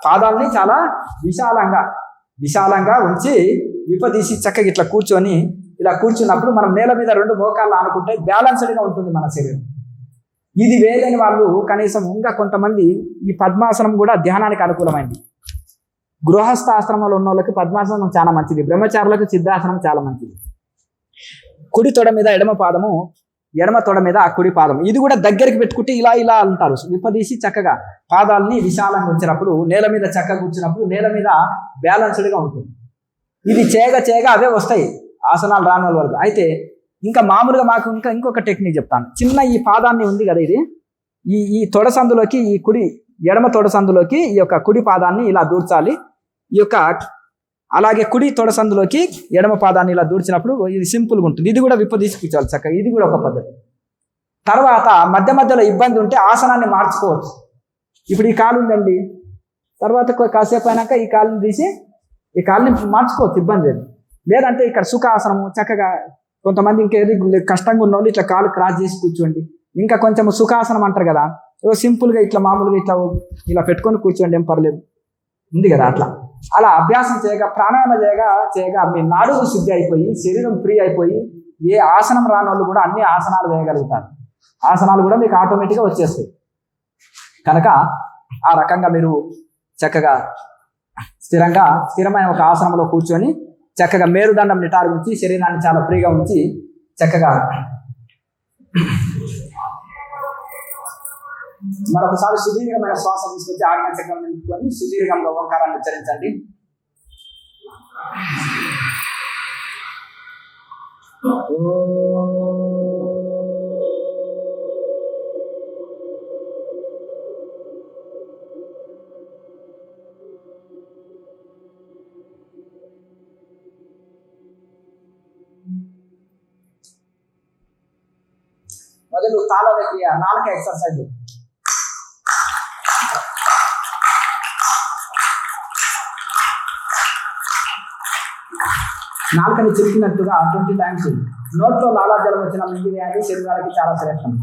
పాదాలని చాలా విశాలంగా ఉంచి విపదీసి చక్కగా ఇట్లా కూర్చొని, ఇలా కూర్చున్నప్పుడు మనం నేల మీద 2 మోకాళ్ళు ఆనుకుంటే బ్యాలెన్స్డ్గా ఉంటుంది మన శరీరం. ఇది వేదని వాళ్ళు కనీసం ఇంకా కొంతమంది ఈ పద్మాసనం కూడా ధ్యానానికి అనుకూలమైంది. గృహస్థ ఆశ్రమంలో ఉన్న వాళ్ళకి పద్మాసనం చాలా మంచిది, బ్రహ్మచారులకు సిద్ధాసనం చాలా మంచిది. కుడి తొడ మీద ఎడమ పాదము, ఎడమ తొడ మీద ఆ కుడి పాదం, ఇది కూడా దగ్గరికి పెట్టుకుంటే ఇలా ఇలా అంటారు. విప్పదీసి చక్కగా పాదాలని విశాలంగా ఉంచినప్పుడు, నేల మీద చక్కగా కూర్చున్నప్పుడు నేల మీద బ్యాలెన్స్డ్గా ఉంటుంది. ఇది చేయగా అవే వస్తాయి ఆసనాలు రాని వాళ్ళకి. అయితే ఇంకా మామూలుగా మాకు ఇంకొక టెక్నిక్ చెప్తాను. చిన్న ఈ పాదాన్ని ఉంది కదా, ఇది ఈ తొడ సందులోకి, ఈ కుడి ఎడమ తొడ సందులోకి ఈ యొక్క కుడి పాదాన్ని ఇలా దూర్చాలి. ఈ యొక్క అలాగే కుడి తొడ సందులోకి ఎడమ పాదాన్ని ఇలా దూర్చినప్పుడు ఇది సింపుల్గా ఉంటుంది. ఇది కూడా విప్పదీసి కూర్చోవాలి చక్కగా, ఇది కూడా ఒక పద్ధతి. తర్వాత మధ్యలో ఇబ్బంది ఉంటే ఆసనాన్ని మార్చుకోవచ్చు. ఇప్పుడు ఈ కాలు ఉందండి, తర్వాత కాసేపు అయినాక ఈ కాలుని తీసి ఈ కాలుని మార్చుకోవచ్చు, ఇబ్బంది లేదు. లేదంటే ఇక్కడ సుఖాసనము చక్కగా, కొంతమంది ఇంకేది కష్టంగా ఉన్న వాళ్ళు ఇట్లా కాలు క్రాస్ చేసి కూర్చోండి. ఇంకా కొంచెం సుఖాసనం అంటారు కదా, సింపుల్గా ఇట్లా మామూలుగా ఇట్లా ఇలా పెట్టుకొని కూర్చోండి, ఏం పర్లేదు, ఉంది కదా. అలా అభ్యాసం చేయగా, ప్రాణాయామ చేయగా మీ నాడుగు శుద్ధి అయిపోయి, శరీరం ఫ్రీ అయిపోయి, ఏ ఆసనం రాని వాళ్ళు కూడా అన్ని ఆసనాలు వేయగలుగుతారు. ఆసనాలు కూడా మీకు ఆటోమేటిక్గా వచ్చేస్తాయి. కనుక ఆ రకంగా మీరు చక్కగా స్థిరమైన ఒక ఆసనంలో కూర్చొని చక్కగా మేరుదండం నిటారు ఉంచి, శరీరాన్ని చాలా ఫ్రీగా ఉంచి చక్కగా మరొకసారి సుదీర్ఘమైన శ్వాస తీసుకొచ్చి ఆజ్ఞా చక్రం నింపుకొని సుదీర్ఘంగా ఓంకారాన్ని ఉచ్చరించండి. మొదలు నాలుక ఎక్సర్సైజ్. నాలుకని చిరికినట్టుగా 20 టైమ్స్. నోట్లో లాలాజలం వచ్చిన మింగివేయాలి, శరీరానికి చాలా శ్రేష్టం.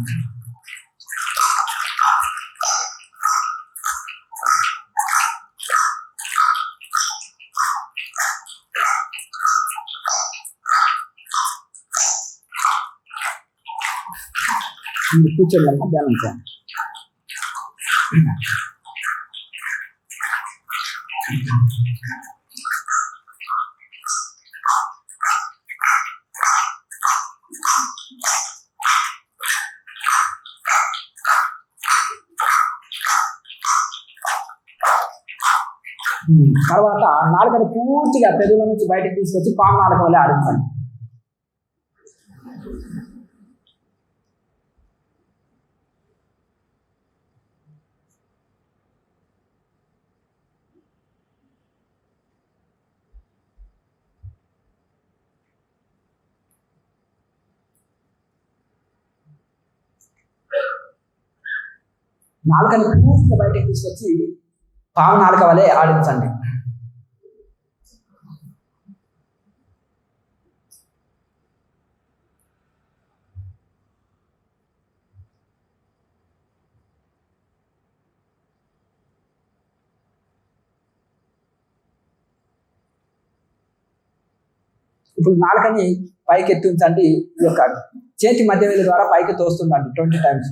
కూర్చోండి, ధ్యానం చేయండి. తర్వాత నాలుకని పూర్తిగా పెదవుల నుంచి బయటకు తీసుకొచ్చి పాము నాలుక వల్ల ఆడించండి. నాలుకని పూర్తిగా బయటకు తీసుకొచ్చి పాము నాలుక వలె ఆడించండి. ఇప్పుడు నాలుకని పైకి ఎత్తించండి. ఈ యొక్క చేతి మధ్య వేలు ద్వారా పైకి తోస్తుందండి 20 టైమ్స్.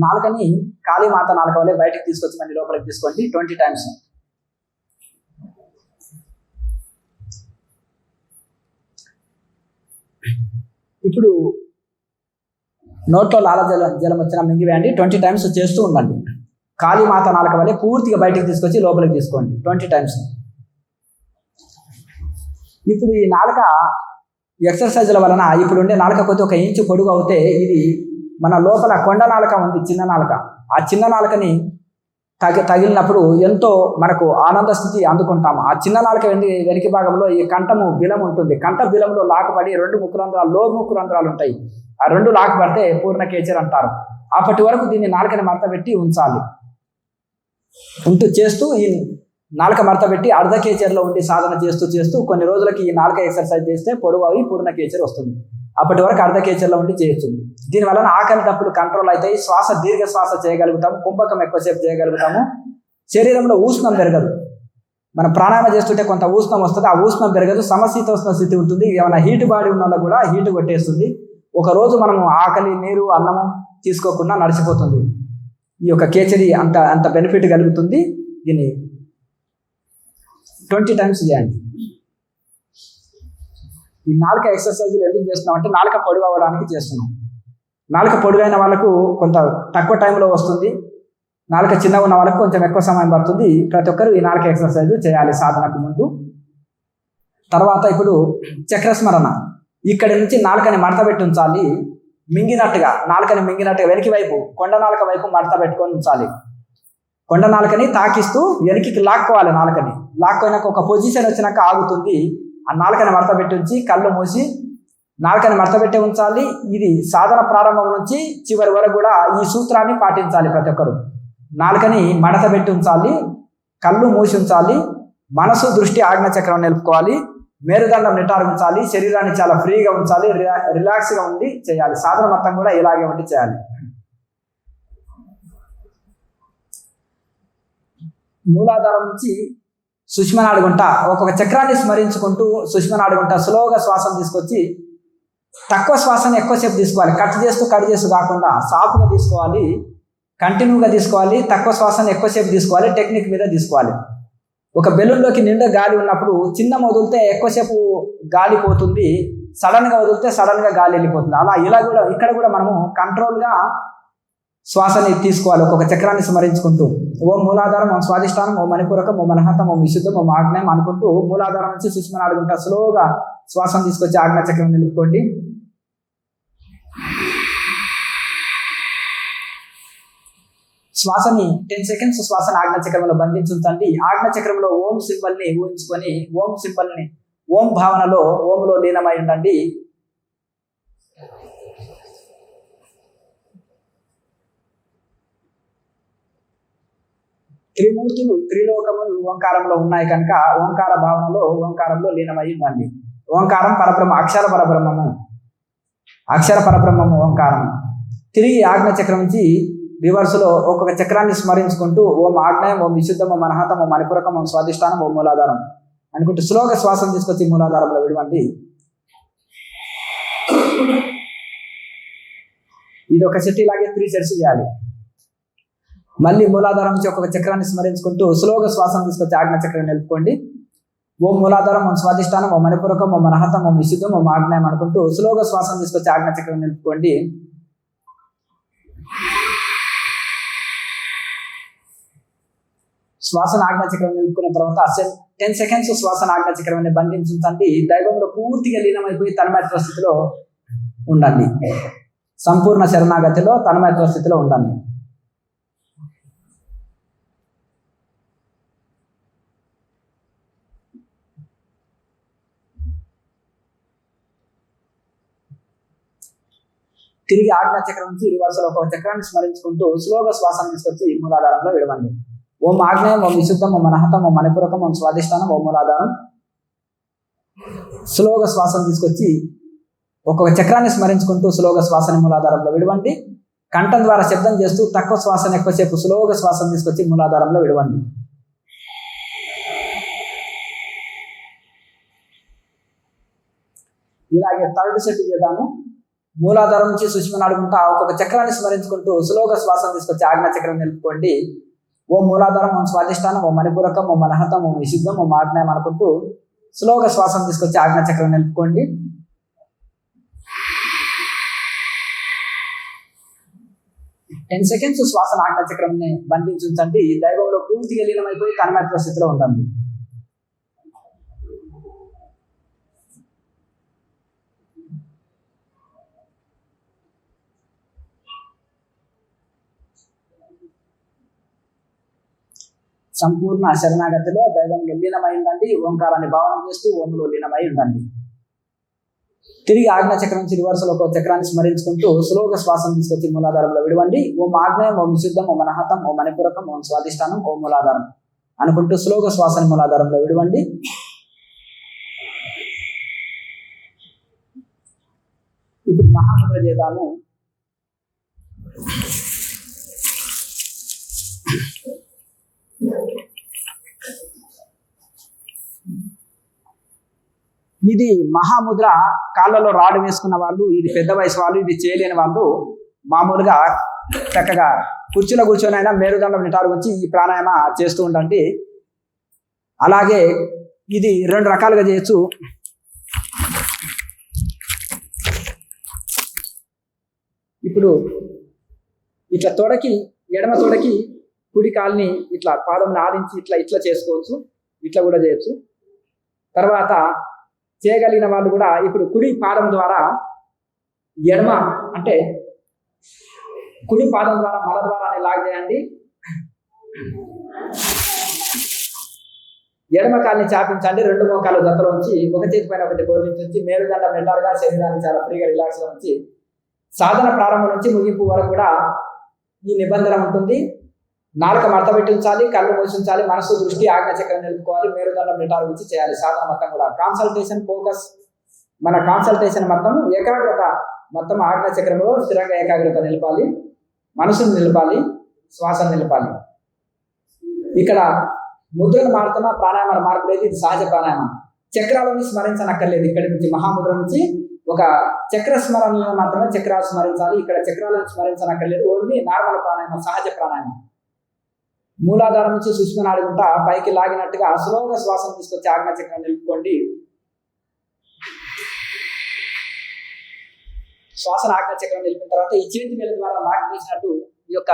నాలుకని కాళీమాత నాలుక వల్లే బయటకు తీసుకొచ్చి మళ్ళీ లోపలికి తీసుకోండి 20 టైమ్స్. ఇప్పుడు నోట్లో జలం వచ్చినా మింగివేయండి, 20 టైమ్స్ చేస్తూ ఉండండి. కాళీమాత నాలుక వల్లే పూర్తిగా బయటకు తీసుకొచ్చి లోపలికి తీసుకోండి 20 టైమ్స్. ఇప్పుడు ఈ నాలుక ఎక్సర్సైజుల వలన ఇప్పుడు ఉండే నాలుక కొద్ది 1 ఇంచు పొడుగు అవుతే, ఇది మన లోపల కొండ నాలుక ఉంది, చిన్న నాలుక. ఆ చిన్న నాలుకని తగిలినప్పుడు ఎంతో మనకు ఆనంద స్థితి అందుకుంటాము. ఆ చిన్న నాలుక వెనక భాగంలో ఈ కంఠము బిలం ఉంటుంది. కంఠ బిలంలో లాకపడి 2 ముక్కు రంధ్రాలు, లో ముక్కు రంధ్రాలు ఉంటాయి. ఆ 2 లాకపడితే పూర్ణ కేచర్ అంటారు. అప్పటి వరకు దీన్ని నాలుకని మడత పెట్టి ఉంచాలి. చేస్తూ ఈ నాలుక మడత పెట్టి అర్ధ కేచర్లో ఉండి సాధన చేస్తూ కొన్ని రోజులకి ఈ నాలుక ఎక్సర్సైజ్ చేస్తే పొడవు అవి పూర్ణ కేచర్ వస్తుంది. అప్పటి వరకు అర్ధ కేచర్లో ఉండి చేయొచ్చు. దీనివలన ఆకలి తప్పులు కంట్రోల్ అవుతాయి. శ్వాస దీర్ఘ శ్వాస చేయగలుగుతాము. కుంభకం ఎక్కువసేపు చేయగలుగుతాము. శరీరంలో ఉష్ణం పెరగదు. మనం ప్రాణాయామం చేస్తుంటే కొంత ఉష్ణం వస్తుంది. ఆ ఉష్ణం పెరగదు. సమశీతోష్ణ స్థితి ఉంటుంది. ఏమైనా హీట్ బాడీ ఉన్న వాళ్ళకు కూడా హీట్ కొట్టేస్తుంది. ఒకరోజు మనము ఆకలి, నీరు, అన్నము తీసుకోకుండా నడిచిపోతుంది. ఈ యొక్క కేచరి అంత బెనిఫిట్ కలుగుతుంది. దీన్ని 20 times చేయండి. ఈ నాలుక ఎక్సర్సైజులు ఎందుకు చేస్తున్నాం అంటే నాలుక పొడుగు అవ్వడానికి చేస్తున్నాం. నాలుక పొడుగైన వాళ్ళకు కొంత తక్కువ టైంలో వస్తుంది. నాలుక చిన్నగా ఉన్న వాళ్ళకు కొంచెం ఎక్కువ సమయం పడుతుంది. ప్రతి ఒక్కరు ఈ నాలుక ఎక్సర్సైజ్ చేయాలి సాధనకు ముందు. తర్వాత ఇప్పుడు చక్రస్మరణ. ఇక్కడి నుంచి నాలుకని మడత పెట్టి ఉంచాలి. నాలుకని మింగినట్టుగా వెనక వైపు కొండ నాలుక వైపు మడత పెట్టుకొని ఉంచాలి. కొండ నాలుకని తాకిస్తూ వెనక్కి లాక్కోవాలి. నాలుకని లాక్కోయినాక ఒక పొజిషన్ వచ్చినాక ఆగుతుంది. ఆ నాలుకని మడత పెట్టి ఉంచి కళ్ళు మూసి నాలుకని మడత పెట్టి ఉంచాలి. ఇది సాధన ప్రారంభం నుంచి చివరి వరకు కూడా ఈ సూత్రాన్ని పాటించాలి. ప్రతి ఒక్కరు నాలుకని మడత పెట్టి ఉంచాలి. కళ్ళు మూసి ఉంచాలి. మనసు, దృష్టి ఆజ్ఞాచక్రం నిలుపుకోవాలి. మేరుదండం నిటారుంచాలి. శరీరాన్ని చాలా ఫ్రీగా ఉంచాలి. రిలాక్స్గా ఉండి చేయాలి. సాధన మొత్తం కూడా ఇలాగే ఉండి చేయాలి. మూలాధారం నుంచి సుష్మనాడుగుంట ఒక్కొక్క చక్రాన్ని స్మరించుకుంటూ సుష్మనాడుగుంట స్లోగా శ్వాసను తీసుకొచ్చి తక్కువ శ్వాసను ఎక్కువసేపు తీసుకోవాలి. కట్ చేస్తూ కాకుండా సాఫ్గా తీసుకోవాలి. కంటిన్యూగా తీసుకోవాలి. తక్కువ శ్వాసను ఎక్కువసేపు తీసుకోవాలి. టెక్నిక్ మీద తీసుకోవాలి. ఒక బెలూన్లోకి నిండా గాలి ఉన్నప్పుడు చిన్న వదిలితే ఎక్కువసేపు గాలి పోతుంది. సడన్గా వదిలితే సడన్గా గాలి వెళ్ళిపోతుంది. ఇక్కడ కూడా మనము కంట్రోల్గా శ్వాసని తీసుకోవాలి. ఒక్కొక్క చక్రాన్ని స్మరించుకుంటూ ఓం మూలాధారం, ఓం స్వాధిష్టానం, ఓం మణిపూరకం, ఓం మనహతం, ఓం విశుద్ధం, ఓం ఆగ్నేయం అనుకుంటూ మూలాధారం నుంచి సుష్మనాడుగుంట స్లోగా శ్వాసను తీసుకొచ్చి ఆజ్ఞాచక్రం నిలుపుకోండి. శ్వాసని 10 seconds శ్వాసను ఆజ్ఞాచక్రంలో బంధించుంచండి. ఆజ్ఞాచక్రంలో ఓం సింబల్ని ఊహించుకొని ఓం భావనలో ఓంలో లీనమై ఉండండి. త్రిమూర్తులు, త్రిలోకములు ఓంకారంలో ఉన్నాయి కనుక ఓంకార భావనలో ఓంకారంలో లీనమై ఉండండి. ఓంకారం పరబ్రహ్మ, అక్షర పరబ్రహ్మము ఓంకారం. తిరిగి ఆజ్ఞాచక్రం నుంచి రివర్స్లో ఒక్కొక్క చక్రాన్ని స్మరించుకుంటూ ఓం ఆగ్నేయం, ఓం విశుద్ధం, ఓం అనహతం, ఓం మణిపూరకం, ఓం స్వాధిష్టానం, ఓం మూలాధారం అనుకుంటూ స్లోగా శ్వాసను తీసుకొచ్చి మూలాధారంలో విడవండి. ఇది ఒక సెట్. ఇలాగే 3 sets చేయాలి. మళ్ళీ మూలాధారం నుంచి ఒక్కొక్క చక్రాన్ని స్మరించుకుంటూ స్లోగా శ్వాసను తీసుకొచ్చి ఆజ్ఞాచక్రం నిలుపుకోండి. ఓం మూలాధారం, ఓం స్వాధిష్టానం, ఓం మణిపూరకం, ఓం అనహతం, ఓం విశుద్ధం, ఓం ఆగ్నేయం అనుకుంటూ స్లోగా శ్వాసను తీసుకొచ్చి ఆజ్ఞాచక్రం నిలుపుకోండి. శ్వాసన ఆజ్ఞాచక్రం నిలుపుకున్న తర్వాత 10 seconds శ్వాసన ఆజ్ఞాచక్రాన్ని బంధించుంచండి. దైవంలో పూర్తిగా లీనమైపోయి తన్మయత్వ స్థితిలో ఉండండి. సంపూర్ణ శరణాగతిలో తన్మయత్వ స్థితిలో ఉండండి. తిరిగి ఆజ్ఞాచక్రం నుంచి రివర్సల్ ఒక చక్రాన్ని స్మరించుకుంటూ స్లోగా శ్వాసను తీసుకొచ్చి మూలాధారంలో విడవండి. ఓం ఆగ్నేయం, ఓం విశుద్ధం, ఓం అనహతం, ఓం మణిపూరకం, ఓం స్వాధిష్టానం, ఓం మూలాధారం. స్లోగా శ్వాసను తీసుకొచ్చి ఒక్కొక్క చక్రాన్ని స్మరించుకుంటూ స్లోగా శ్వాసని మూలాధారంలో విడవండి. కంఠం ద్వారా శబ్దం చేస్తూ తక్కువ శ్వాసను ఎక్కువసేపు స్లోగా శ్వాసను తీసుకొచ్చి మూలాధారంలో విడవండి. ఇలాగే 3rd set చేద్దాము. మూలాధారం నుంచి సుష్మనాడుగుంట ఒక్కొక్క చక్రాన్ని స్మరించుకుంటూ స్లోగా శ్వాసను తీసుకొచ్చి ఆజ్ఞాచక్రం నిలుపుకోండి. ఓం మూలాధారం, ఓం స్వాధిష్టానం, ఓం మణిపూరకం, ఓం అనహతం, ఓం విశుద్ధం, ఓం ఆగ్నేయం అనుకుంటూ స్లోగా శ్వాసను తీసుకొచ్చి ఆజ్ఞాచక్రం నిలుపుకోండి. 10 seconds శ్వాసన ఆజ్ఞాచక్రంని బంధించుంచండి. దైవంలో పూర్తిగా లీనమైపోయి తన్మయత్వ స్థితిలో ఉండండి. సంపూర్ణ శరణాగతిలో దైవంలో లీనమై ఉండండి. ఓంకారాన్ని భావన చేస్తూ ఓంలో లీనమై ఉండండి. తిరిగి ఆజ్ఞా చక్రం నుంచి రివర్సల్ ఒక చక్రాన్ని స్మరించుకుంటూ స్లోగా శ్వాసం తీసుకొచ్చి మూలాధారంలో విడవండి. ఓం ఆగ్నేయం, ఓం విశుద్ధం, ఓం అనాహతం, ఓం మణిపూరకం, ఓం స్వాధిష్టానం, ఓం మూలాధారం అనుకుంటూ స్లోగా శ్వాసని మూలాధారంలో విడవండి. ఇప్పుడు మహాముద్ర చేద్దాము. ఇది మహాముద్ర కాళ్ళలో రాడు వేసుకున్న వాళ్ళు, ఇది పెద్ద వయసు వాళ్ళు, ఇది చేయలేని వాళ్ళు మామూలుగా చక్కగా కుర్చీలో కూర్చొని అయినా మేరుదండం నిటారు వచ్చి ఈ ప్రాణాయామ చేస్తూ ఉండండి. అలాగే ఇది 2 రకాలుగా చేయొచ్చు. ఇప్పుడు ఇట్లా తొడకి, ఎడమ తొడకి కుడి కాల్ని ఇట్లా పాదంని ఆడించి ఇట్లా చేసుకోవచ్చు. ఇట్లా కూడా చేయొచ్చు. తర్వాత చేయగలిగిన వాళ్ళు కూడా ఇప్పుడు కుడి పాదం ద్వారా ఎడమ అంటే కుడి పాదం ద్వారా మల ద్వారాన్ని లాగ్ చేయండి. ఎడమ కాల్ని చాపించండి. 2 మోకాలు జతలో ఉంచి ఒక చేతి పైన ఒకటి గోర్లించి ఉంచి మేలుదండం నిటారుగా శరీరాన్ని చాలా ఫ్రీగా రిలాక్స్గా ఉంచి సాధన ప్రారంభం నుంచి ముగింపు వరకు కూడా ఈ నిబంధన ఉంటుంది. నాలుక మడత పెట్టి ఉంచాలి, కళ్ళు మూసి ఉంచాలి, మనసు దృష్టి ఆజ్ఞాచక్రం నిలుపుకోవాలి, మేరుదండం నిటారు ఉంచి చేయాలి. సాధన మొత్తం కూడా కాన్సల్టేషన్ ఫోకస్, మన కాన్సల్టేషన్ మొత్తం ఏకాగ్రత మొత్తం ఆజ్ఞాచక్రంలో స్థిరంగా ఏకాగ్రత నిలపాలి, మనసును నిలపాలి, శ్వాసను నిలపాలి. ఇక్కడ ముద్రను మారుతున్న ప్రాణాయామాల మార్పు లేదు. ఇది సహజ ప్రాణాయామం. చక్రాలను స్మరించనక్కర్లేదు. ఇక్కడి నుంచి మహాముద్ర నుంచి ఒక చక్ర స్మరణలో మాత్రమే చక్రాలు స్మరించాలి. ఇక్కడ చక్రాలను స్మరించనక్కర్లేదు. ఓన్లీ నార్మల్ ప్రాణాయామం, సహజ ప్రాణాయామం. మూలాధారం నుంచి సుష్మ నాడుకుంటా పైకి లాగినట్టుగా స్లోగా శ్వాసం తీసుకొచ్చి ఆజ్ఞాచక్రం నిలుపుకోండి. శ్వాసన ఆజ్ఞాచక్రం నిలిపిన తర్వాత ఈ చేతి వేల ద్వారా లాక్ వేసినట్టు ఈ యొక్క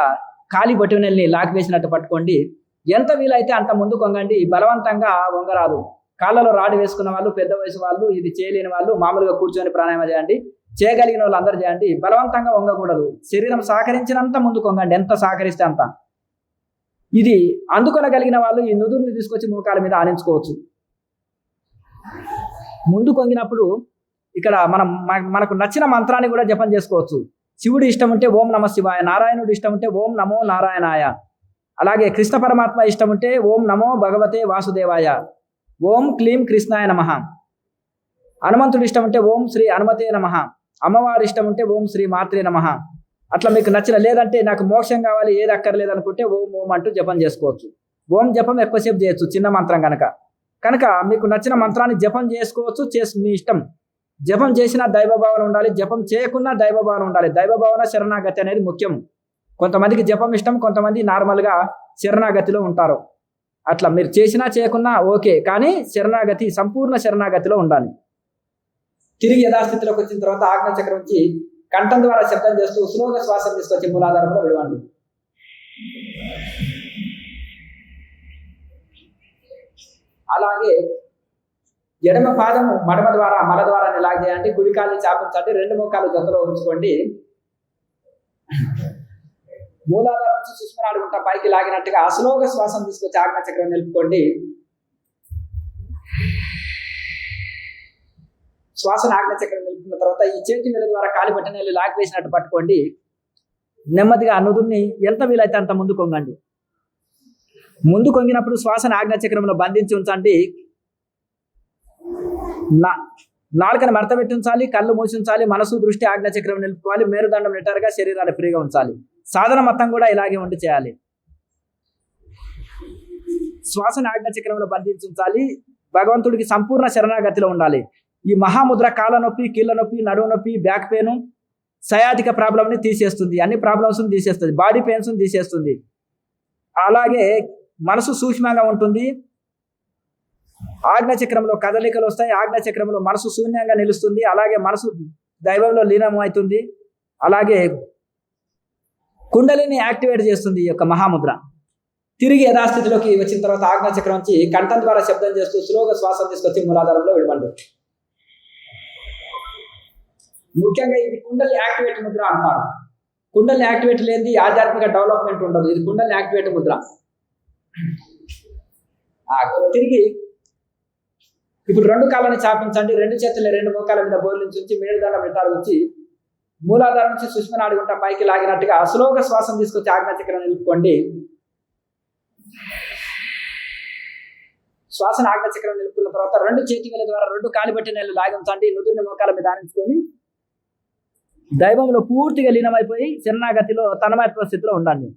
కాలి బొటనవేలుని లాక్ వేసినట్టు పట్టుకోండి. ఎంత వీలైతే అంత ముందుకు వంగండి. బలవంతంగా వంగరాదు. కాళ్ళలో రాడు వేసుకున్న వాళ్ళు, పెద్ద వయసు వాళ్ళు, ఇది చేయలేని వాళ్ళు మామూలుగా కూర్చొని ప్రాణాయామం చేయండి. చేయగలిగిన వాళ్ళు అందరూ చేయండి. బలవంతంగా వంగకూడదు. శరీరం సహకరించినంత ముందుకు వంగండి, ఎంత సహకరిస్తే అంత. ఇది అందుకొనగలిగిన వాళ్ళు ఈ నుదురుని తీసుకొచ్చి మోకాల మీద ఆనించుకోవచ్చు. ముందుకు వంగినప్పుడు ఇక్కడ మనకు నచ్చిన మంత్రాన్ని కూడా జపం చేసుకోవచ్చు. శివుడు ఇష్టం ఉంటే ఓం నమ శివాయ, నారాయణుడు ఇష్టం ఉంటే ఓం నమో నారాయణాయ, అలాగే కృష్ణ పరమాత్మ ఇష్టం ఉంటే ఓం నమో భగవతే వాసుదేవాయ, ఓం క్లీం కృష్ణాయ నమః, హనుమంతుడు ఇష్టం ఉంటే ఓం శ్రీ హనుమతే నమః, అమ్మవారి ఇష్టం ఉంటే ఓం శ్రీ మాత్రే నమః. అట్లా మీకు నచ్చిన, లేదంటే నాకు మోక్షం కావాలి ఏది అక్కర్లేదు అనుకుంటే ఓం ఓం అంటూ జపం చేసుకోవచ్చు. ఓం జపం ఎక్కువసేపు చేయొచ్చు, చిన్న మంత్రం కనుక మీకు నచ్చిన మంత్రాన్ని జపం చేసుకోవచ్చు. మీ ఇష్టం. జపం చేసిన దైవభావన ఉండాలి, జపం చేయకున్నా దైవభావన ఉండాలి. దైవభావన శరణాగతి అనేది ముఖ్యం. కొంతమందికి జపం ఇష్టం, కొంతమంది నార్మల్గా శరణాగతిలో ఉంటారు. అట్లా మీరు చేసినా చేయకున్నా ఓకే, కానీ శరణాగతి, సంపూర్ణ శరణాగతిలో ఉండాలి. తిరిగి యథాస్థితిలోకి వచ్చిన తర్వాత ఆజ్ఞాచక్రం నుంచి కంఠం ద్వారా శబ్దం చేస్తూ స్లోగా శ్వాసం తీసుకొచ్చి మూలాధారంలో విడవండి. అలాగే ఎడమ పాదము మడమ ద్వారా మల ద్వారా లాగ్ చేయండి. కుడి కాళ్ళని చాపించండి. 2 మోకాలు జతలో ఉంచుకోండి. మూలాధారం నుంచి సుష్మ నాడుకుంటా పైకి లాగినట్టుగా స్లోగా శ్వాసం తీసుకొచ్చి ఆజ్ఞాచక్రం నిలుపుకోండి. శ్వాసను ఆజ్ఞాచక్రం నిలుపుకున్న తర్వాత ఈ చేతి వేల ద్వారా కాలి బొటనవేలు లాగి వేసినట్టు పట్టుకోండి. నెమ్మదిగా నుదురుని ఎంత వీలైతే అంత ముందుకు వంగండి. ముందుకు వంగినప్పుడు శ్వాసను ఆజ్ఞాచక్రంలో బంధించి ఉంచండి. నాలుకను మడత పెట్టి ఉంచాలి, కళ్ళు మూసి ఉంచాలి, మనసు దృష్టి ఆజ్ఞాచక్రం నిలుపుకోవాలి, మేరుదండం నిటారుగా శరీరాన్ని ఫ్రీగా ఉంచాలి. సాధన మొత్తం కూడా ఇలాగే ఉండి చేయాలి. శ్వాసను ఆజ్ఞాచక్రంలో బంధించి ఉంచాలి. భగవంతుడికి సంపూర్ణ శరణాగతిలో ఉండాలి. ఈ మహాముద్ర కాళ్ళ నొప్పి, కీళ్ళ నొప్పి, నడుము నొప్పి, బ్యాక్ పెయిన్, సయాటిక ప్రాబ్లంని తీసేస్తుంది. అన్ని ప్రాబ్లమ్స్ని తీసేస్తుంది. బాడీ పెయిన్స్ని తీసేస్తుంది. అలాగే మనసు సూక్ష్మంగా ఉంటుంది. ఆజ్ఞాచక్రంలో కదలికలు వస్తాయి. ఆజ్ఞాచక్రంలో మనసు శూన్యంగా నిలుస్తుంది. అలాగే మనసు దైవంలో లీనం అవుతుంది. అలాగే కుండలిని యాక్టివేట్ చేస్తుంది ఈ యొక్క మహాముద్ర. తిరిగి యథాస్థితిలోకి వచ్చిన తర్వాత ఆజ్ఞాచక్రం నుంచి కంఠం ద్వారా శబ్దం చేస్తూ స్లోగా శ్వాసం తీసుకొచ్చి మూలాధారంలో విడవండి. ముఖ్యంగా ఇది కుండలి యాక్టివేట్ ముద్ర అంటారు. కుండలి యాక్టివేట్ లేనిది ఆధ్యాత్మిక డెవలప్మెంట్ ఉండదు. ఇది కుండలి యాక్టివేట్ ముద్ర. తిరిగి ఇప్పుడు రెండు కాళ్ళని చాపించండి, రెండు చేతులు రెండు మోకాల మీద బోర్లించి ఉంచి మేలుదండం నిటారు వచ్చి మూలాధారం నుంచి సుష్మనాడి గుంట పైకి లాగినట్టుగా స్లోగా శ్వాసం తీసుకొచ్చి ఆజ్ఞాచక్రం నిలుపుకోండి. శ్వాసను ఆజ్ఞాచక్రం నిలుపుకున్న తర్వాత రెండు చేతి వేల ద్వారా రెండు కాలి బట్టి నెలలు లాగించండి. నుదురుని మోకాల మీద ఆనించుకొని దైవంలో పూర్తిగా లీనమైపోయి శరణాగతిలో తన్మయత్వ స్థితిలో ఉండండి.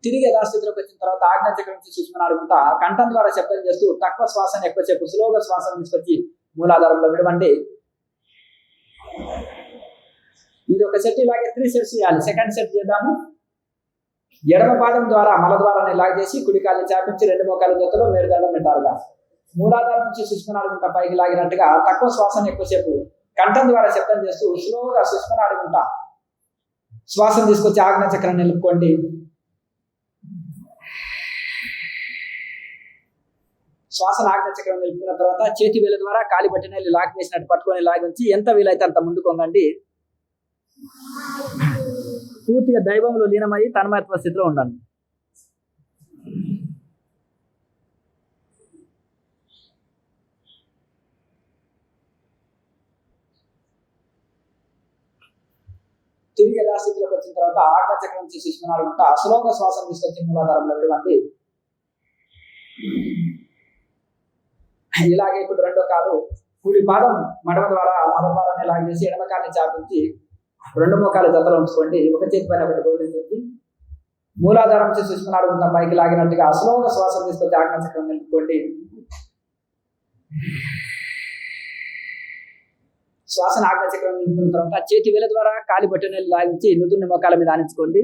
తిరిగి యథాస్థితిలోకి వచ్చిన తర్వాత ఆజ్ఞాచక్రం నుంచి సుష్మనాడుకుంటా కంఠం ద్వారా శబ్దం చేస్తూ తక్కువ శ్వాసను ఎక్కువసేపు స్లోగా శ్వాసను తీసుకొచ్చి మూలాధారంలో విడవండి. ఇది ఒక సెట్, ఇలాగే 3 సెట్స్ చేయాలి. సెకండ్ సెట్ చేద్దాము. ఎడమ పాదం ద్వారా మల ద్వారాన్ని లాగ్ చేసి కుడి కాళ్ళని చాపించి రెండు మోకాల జతలో మేరుదండం పెట్టారుగా మూలాధారం నుంచి సుష్మనాడుకుంటా పైకి లాగినట్టుగా తక్కువ శ్వాసను ఎక్కువసేపు కంఠం ద్వారా శబ్దం చేస్తూ స్లోగా సుష్మనాడుకుంటా శ్వాసను తీసుకొచ్చి ఆజ్ఞాచక్రం నిలుపుకోండి. శ్వాసను ఆజ్ఞాచక్రం నిలుపుకున్న తర్వాత చేతి వేల ద్వారా కాలి బట్టిన లాక్ వేసినట్టు పట్టుకొని లాగించి ఎంత వీలైతే అంత ముందుకు వంగండి. పూర్తిగా దైవంలో లీనమై తన్మయత్వ స్థితిలో ఉండండి. తిరిగి యథాస్థితిలోకి వచ్చిన తర్వాత ఆజ్ఞాచక్రం నుంచి సుష్మనాడుకుంటా స్లోగా శ్వాసం తీసుకొచ్చి మూలాధారంలో విడవండి. ఇలాగే ఇప్పుడు రెండో కాలు కుడి పాదం మడమ ద్వారా మల ద్వారాన్ని లాగ్ చేసి ఎడమ కాలిని చాపించి రెండు మోకాల జతలో ఉంచుకోండి. ఒక చేతి పైన ఒకటి గౌరవించి మూలాధారం నుంచి సుష్మనాడుకుంటా పైకి లాగినట్టుగా స్లోగా శ్వాసం తీసుకొచ్చి ఆజ్ఞాచక్రం నిలుపుకోండి. శ్వాసను ఆజ్ఞాచక్రం నిలుపుకున్న తర్వాత చేతి వేల ద్వారా కాలి బొట్టనెల్లి లాగించి నుదురుని మోకాల మీద ఆనించుకోండి.